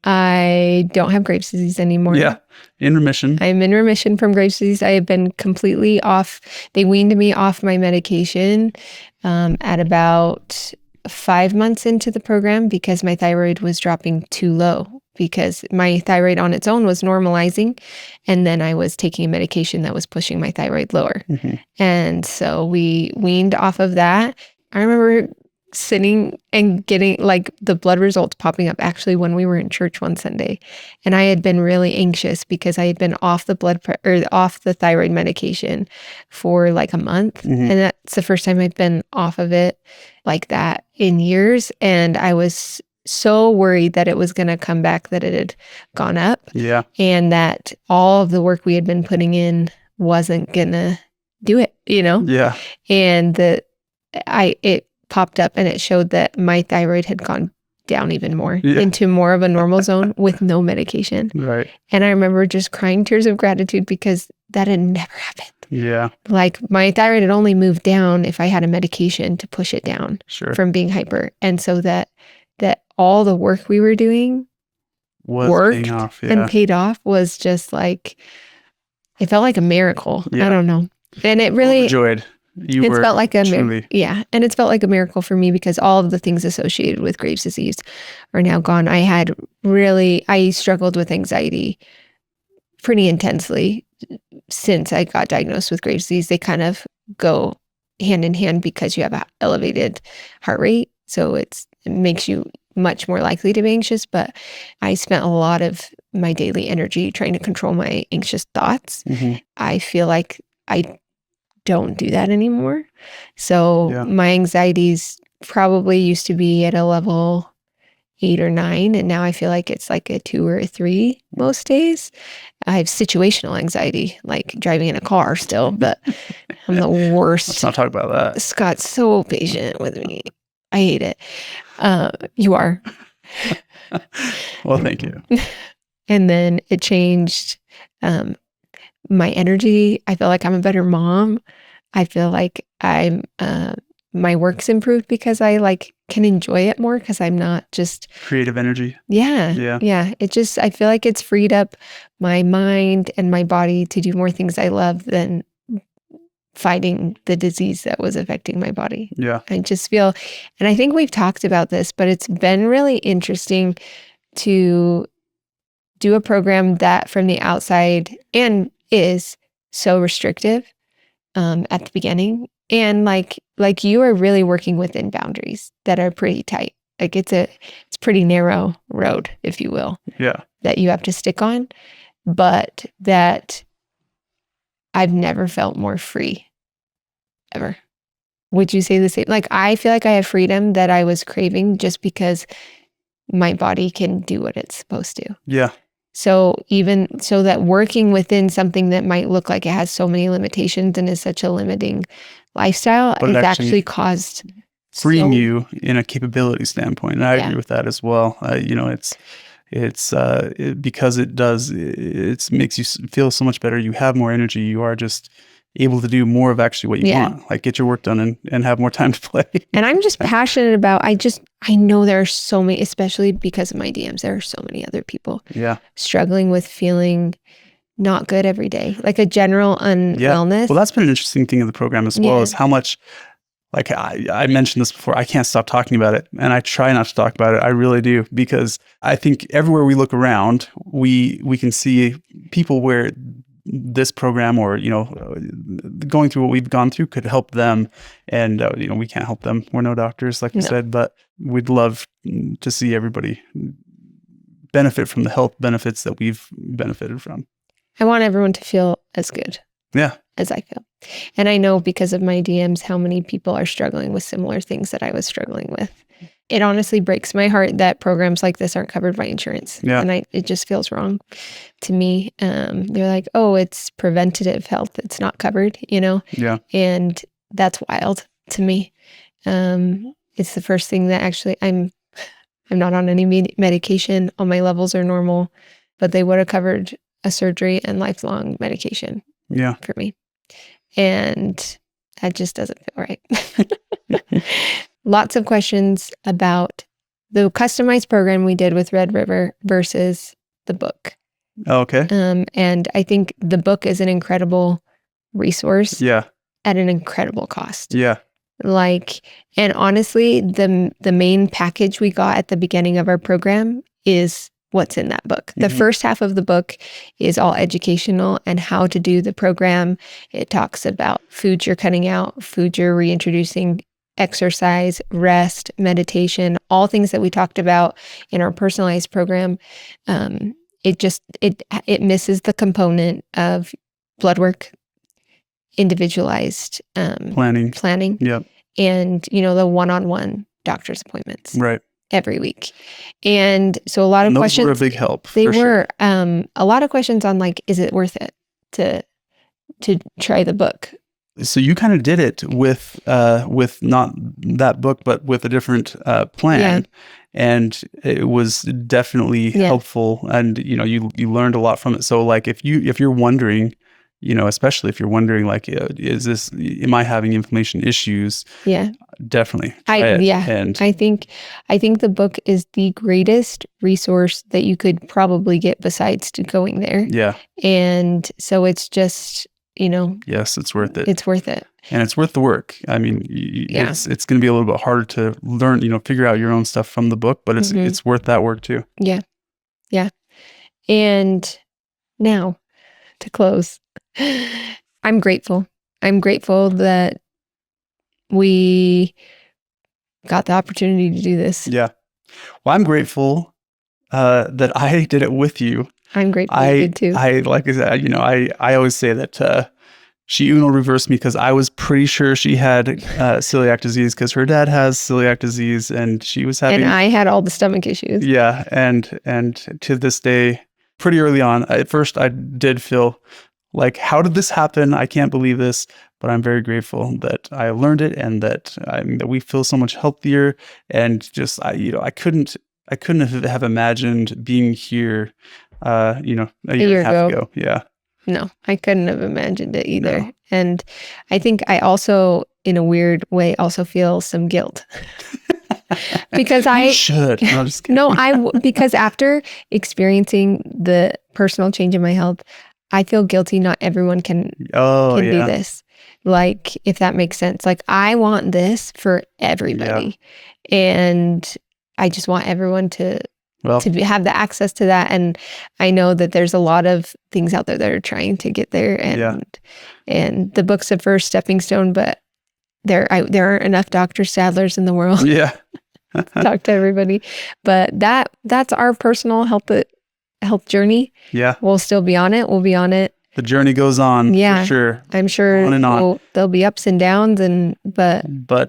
I don't have Graves' disease anymore. Yeah. In remission. I'm in remission from Graves' disease. I have been completely off. They weaned me off my medication at about 5 months into the program because my thyroid was dropping too low, because my thyroid on its own was normalizing. And then I was taking a medication that was pushing my thyroid lower. Mm-hmm. And so we weaned off of that. I remember sitting and getting like the blood results popping up actually when we were in church one Sunday. And I had been really anxious because I had been off the off the thyroid medication for like a month. Mm-hmm. And that's the first time I'd been off of it like that in years. And I was so worried that it was going to come back, that it had gone up. Yeah. And that all of the work we had been putting in wasn't going to do it, Yeah. And it popped up and it showed that my thyroid had gone down even more into more of a normal zone with no medication. Right. And I remember just crying tears of gratitude because that had never happened. Yeah. Like my thyroid had only moved down if I had a medication to push it down from being hyper. And so that all the work we were doing worked and paid off was just like, it felt like a miracle. Yeah. I don't know. And it really overjoyed. And it's felt like a miracle for me because all of the things associated with Graves' disease are now gone. I struggled with anxiety pretty intensely since I got diagnosed with Graves' disease. They kind of go hand in hand because you have an elevated heart rate. So it makes you much more likely to be anxious, but I spent a lot of my daily energy trying to control my anxious thoughts. Mhm. I feel like I don't do that anymore. So Yeah. my anxieties probably used to be at a level 8 or 9, and now I feel like it's like a 2 or a 3 most days. I have situational anxiety, like driving in a car still, but I'm the Let's worst. not talk about that. Scott's so patient with me. I hate it. You are. Well, thank you. And then it changed my energy. I feel like I'm a better mom. I feel like my work's improved because I like can enjoy it more because I'm not just Creative energy. yeah. Yeah. I feel like it's freed up my mind and my body to do more things I love than fighting the disease that was affecting my body. Yeah. I just feel, and I think we've talked about this, but it's been really interesting to do a program that from the outside and is so restrictive at the beginning. And like you are really working within boundaries that are pretty tight. Like it's pretty narrow road, if you will, Yeah. that you have to stick on, but that I've never felt more free ever. Would you say the same? Like I feel like I have freedom that I was craving just because my body can do what it's supposed to. Yeah. So even so that working within something that might look like it has so many limitations and is such a limiting lifestyle But it is actually actually caused freeing so you in a capability standpoint. And I yeah. agree with that as well. Because it does, it makes you feel so much better. You have more energy. You are just able to do more of actually what you Yeah. want, like get your work done and have more time to play. And I'm just passionate about, I know there are so many, especially because of my DMs, there are so many other people Yeah. struggling with feeling not good every day, like a general Yeah. unwellness. Well, that's been an interesting thing of the program as well, Yeah. is how much, like I mentioned this before, I can't stop talking about it, and I try not to talk about it. I really do, because I think everywhere we look around, we can see people where this program or, going through what we've gone through could help them. And, we can't help them. We're no doctors, like you No. said, but we'd love to see everybody benefit from the health benefits that we've benefited from. I want everyone to feel as good Yeah. as I feel. And I know because of my DMs how many people are struggling with similar things that I was struggling with. It honestly breaks my heart that programs like this aren't covered by insurance. Yeah. And it just feels wrong to me. They're like, oh, it's preventative health. It's not covered, Yeah. And that's wild to me. It's the first thing that actually I'm not on any medication. All my levels are normal, but they would have covered a surgery and lifelong medication Yeah. for me. And that just doesn't feel right. Lots of questions about the customized program we did with Red River versus the book. Oh, okay. And I think the book is an incredible resource Yeah. at an incredible cost. Yeah. And honestly, the main package we got at the beginning of our program is what's in that book. The first half of the book is all educational and how to do the program. It talks about foods you're cutting out, foods you're reintroducing, exercise, rest, meditation, all things that we talked about in our personalized program. It misses the component of blood work, individualized planning, Yep. and the one-on-one doctor's appointments Right. every week. And so a lot of And those questions were a big help. they for were sure. a lot of questions on like, is it worth it to try the book? So you kind of did it with not that book, but with a different plan. And it was definitely helpful. And, you learned a lot from it. So like, if you're wondering, especially if you're wondering, like, am I having inflammation issues? Yeah. Definitely try it. Yeah. And I think the book is the greatest resource that you could probably get besides to going there. yeah. And so it's just, Yes, it's worth it. it's worth it. And it's worth the work. I mean, it's going to be a little bit harder to learn, figure out your own stuff from the book, but it's worth that work too. Yeah. Yeah. And now to close, I'm grateful. I'm grateful that we got the opportunity to do this. Yeah. Well, I'm grateful that I did it with you. I'm grateful you did too. Like I said, I always say that she Uno reversed me because I was pretty sure she had celiac disease because her dad has celiac disease and she was having. And I had all the stomach issues. Yeah, and to this day, pretty early on, at first I did feel like, how did this happen? I can't believe this. But I'm very grateful that I learned it and that that we feel so much healthier. And just I couldn't have imagined being here, a year and a half ago. Yeah. No, I couldn't have imagined it either. No. And I think I also, in a weird way, also feel some guilt. Because You should. No, I'm just kidding. No, because after experiencing the personal change in my health, I feel guilty. Not everyone can do this. Like, if that makes sense. Like, I want this for everybody. Yeah. And I just want everyone to have the access to that. And I know that there's a lot of things out there that are trying to get there. And the book's the first stepping stone, but there aren't enough Dr. Sadlers in the world. Yeah. Talk to everybody. But that's our personal health journey. Yeah. We'll still be on it. We'll be on it. The journey goes on, for sure. I'm sure on and on. There'll be ups and downs, but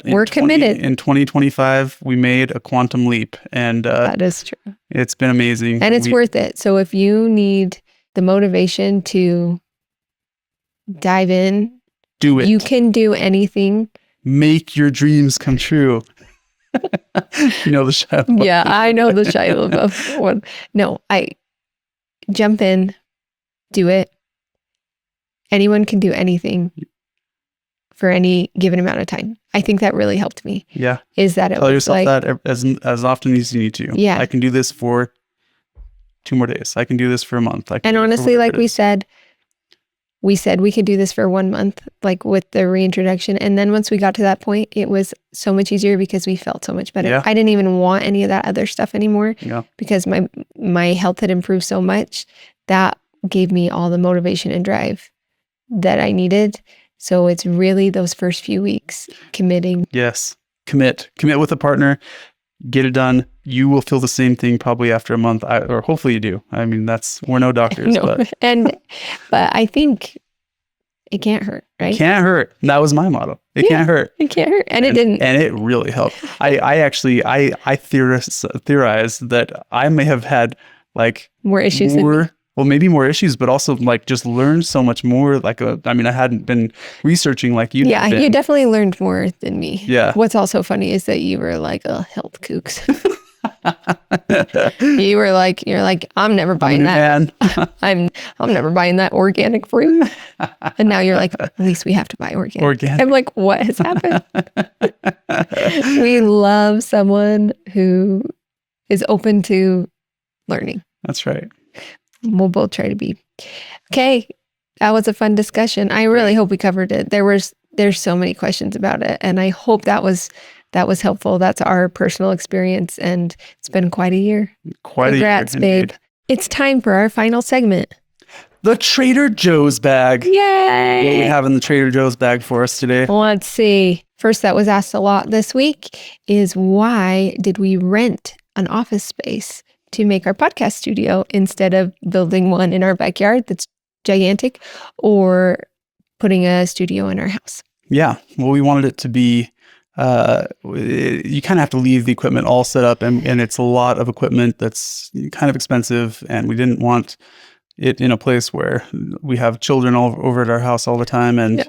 we're committed. In 2025, we made a quantum leap, and that is true. It's been amazing, and it's worth it. So if you need the motivation to dive in, do it. You can do anything. Make your dreams come true. You know the Shia LaBeouf. Yeah, I know the Shia LaBeouf one. No, I jump in, do it. Anyone can do anything for any given amount of time. I think that really helped me. Yeah. Is that it Tell yourself like, that as often as you need to. Yeah. I can do this for 2 more days. I can do this for a month. And honestly, like we said we could do this for 1 month, like with the reintroduction. And then once we got to that point, it was so much easier because we felt so much better. Yeah. I didn't even want any of that other stuff anymore because my health had improved so much. That gave me all the motivation and drive that I needed. So it's really those first few weeks committing. Yes. Commit with a partner, get it done. You will feel the same thing probably after a month, or hopefully you do. I mean, we're no doctors. No. But I think it can't hurt, right? It can't hurt. That was my motto. It can't hurt. It can't hurt. And it didn't. And it really helped. I actually theorized that I may have had like more issues. Maybe more issues, but also like just learned so much more. I hadn't been researching like you. Yeah, you definitely learned more than me. Yeah. What's also funny is that you were like, health kooks. You're like, I'm never buying that. I'm never buying that organic fruit. And now you're like, at least we have to buy organic. I'm like, what has happened? We love someone who is open to learning. That's right. We'll both try to be. Okay. That was a fun discussion. I really hope we covered it. There's so many questions about it. And I hope that was helpful. That's our personal experience. And it's been quite a year. Congrats, babe. It's time for our final segment. The Trader Joe's bag. Yay! What do we have in the Trader Joe's bag for us today? Let's see. First, that was asked a lot this week is why did we rent an office space to make our podcast studio instead of building one in our backyard that's gigantic or putting a studio in our house? Yeah. Well, we wanted it to be, you kind of have to leave the equipment all set up and it's a lot of equipment that's kind of expensive and we didn't want it in a place where we have children all over at our house all the time and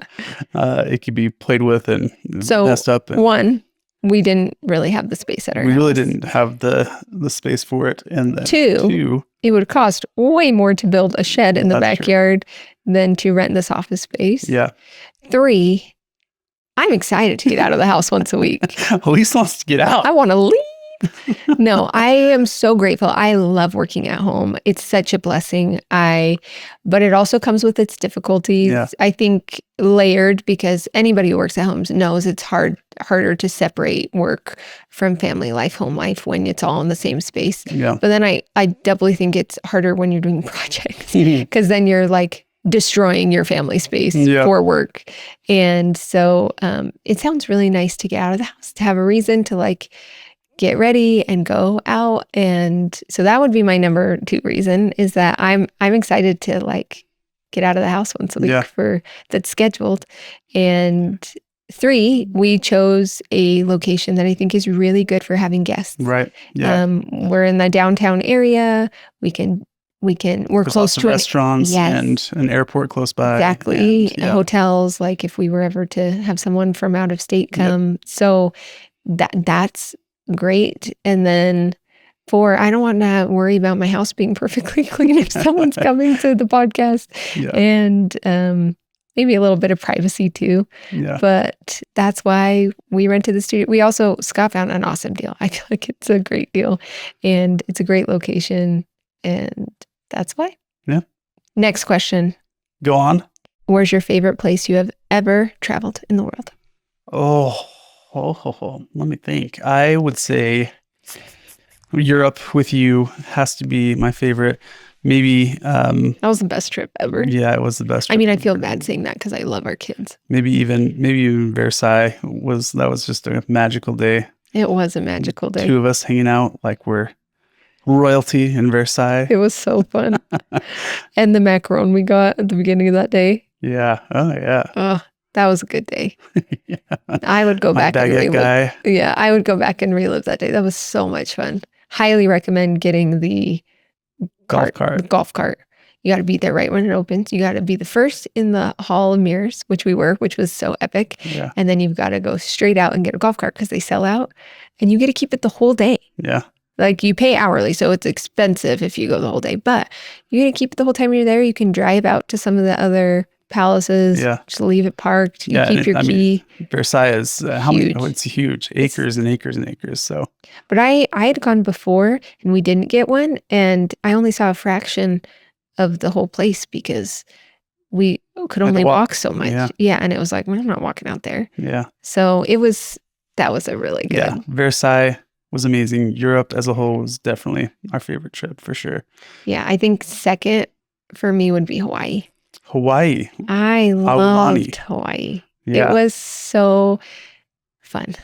it could be played with and messed up. One, we didn't really have the space at our house. We really didn't have the space for it. And then two, it would cost way more to build a shed in the backyard than to rent this office space. Yeah. 3, I'm excited to get out of the house once a week. Elise wants to get out. I want to leave. No, I am so grateful. I love working at home. It's such a blessing. But it also comes with its difficulties. Yeah. I think layered because anybody who works at home knows it's harder to separate work from family life, home life when it's all in the same space. Yeah. But then I doubly think it's harder when you're doing projects because then you're like destroying your family space for work. And so it sounds really nice to get out of the house, to have a reason to like get ready and go out. And so that would be my number 2 reason, is that I'm excited to like get out of the house once a week Yeah. for that's scheduled. And 3, we chose a location that I think is really good for having guests. Right. Yeah. We're in the downtown area. We're There's close lots of to restaurants Yes. and an airport close by. Exactly. And, yeah. Hotels, like if we were ever to have someone from out of state Yep. come. So that's great. And then 4, I don't want to worry about my house being perfectly clean if someone's coming to the podcast. Yeah. And maybe a little bit of privacy too. Yeah. But that's why we rented the studio. Scott found an awesome deal. I feel like it's a great deal and it's a great location. And that's why. Yeah. Next question. Go on. Where's your favorite place you have ever traveled in the world? Let me think. I would say Europe with you has to be my favorite. Maybe That was the best trip ever. yeah, it was the best. I mean, I trip feel ever. bad saying that because I love our kids. Maybe even Versailles was just a magical day. It was a magical day. 2 of us hanging out like we're royalty in Versailles. It was so fun. And the macaron we got at the beginning of that day. Yeah. Oh yeah. Oh, that was a good day. Yeah. I would go My back and baguette relive. guy. Yeah, I would go back and relive that day. That was so much fun. Highly recommend getting the Golf cart. The golf cart. You got to be there right when it opens. You got to be the first in the Hall of Mirrors, which was so epic. Yeah. And then you've got to go straight out and get a golf cart because they sell out, and you get to keep it the whole day. Yeah. Like you pay hourly, so it's expensive if you go the whole day, but you get to keep it the whole time you're there. You can drive out to some of the other palaces. Yeah. Just leave it parked. You Yeah, keep and your key. Versailles is how many? Huge. Oh, it's huge. Acres and acres and acres. So But I had gone before and we didn't get one, and I only saw a fraction of the whole place because we could only walk so much. Yeah. And it was like, well, I'm not walking out there. yeah. So that was a really good. Yeah. Versailles was amazing. Europe as a whole was definitely our favorite trip for sure. Yeah, I think second for me would be Hawaii. Hawaii. I Aulani. loved Hawaii. Yeah. It was so fun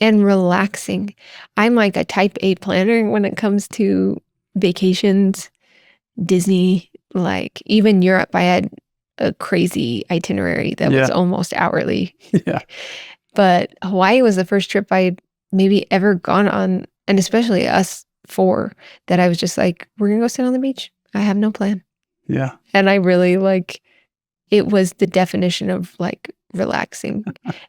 and relaxing. I'm like a type A planner when it comes to vacations, Disney, like even Europe. I had a crazy itinerary that was almost hourly. Yeah. But Hawaii was the first trip I'd maybe ever gone on, and especially us 4, that I was just like, we're going to go sit on the beach. I have no plan. Yeah. And I really it was the definition of like relaxing.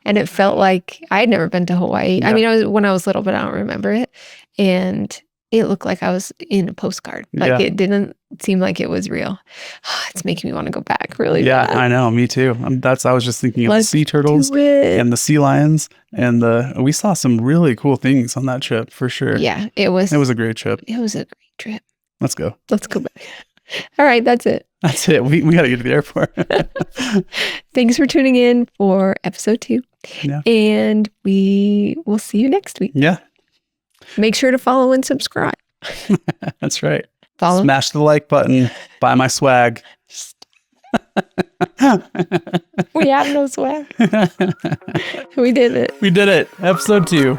And it felt like I had never been to Hawaii. Yeah. I mean, when I was little, but I don't remember it. And it looked like I was in a postcard. Like it didn't seem like it was real. It's making me want to go back really bad. I know. Me too. I was just thinking of the sea turtles Do it. and the sea lions and we saw some really cool things on that trip for sure. Yeah, it was a great trip. It was a great trip. Let's go. Let's go back. All right, that's it. That's it. We got to get to the airport. Thanks for tuning in for episode 2. Yeah. And we will see you next week. Yeah. Make sure to follow and subscribe. That's right. Follow. Smash the like button. Buy my swag. We have no swag. We did it. We did it. Episode 2.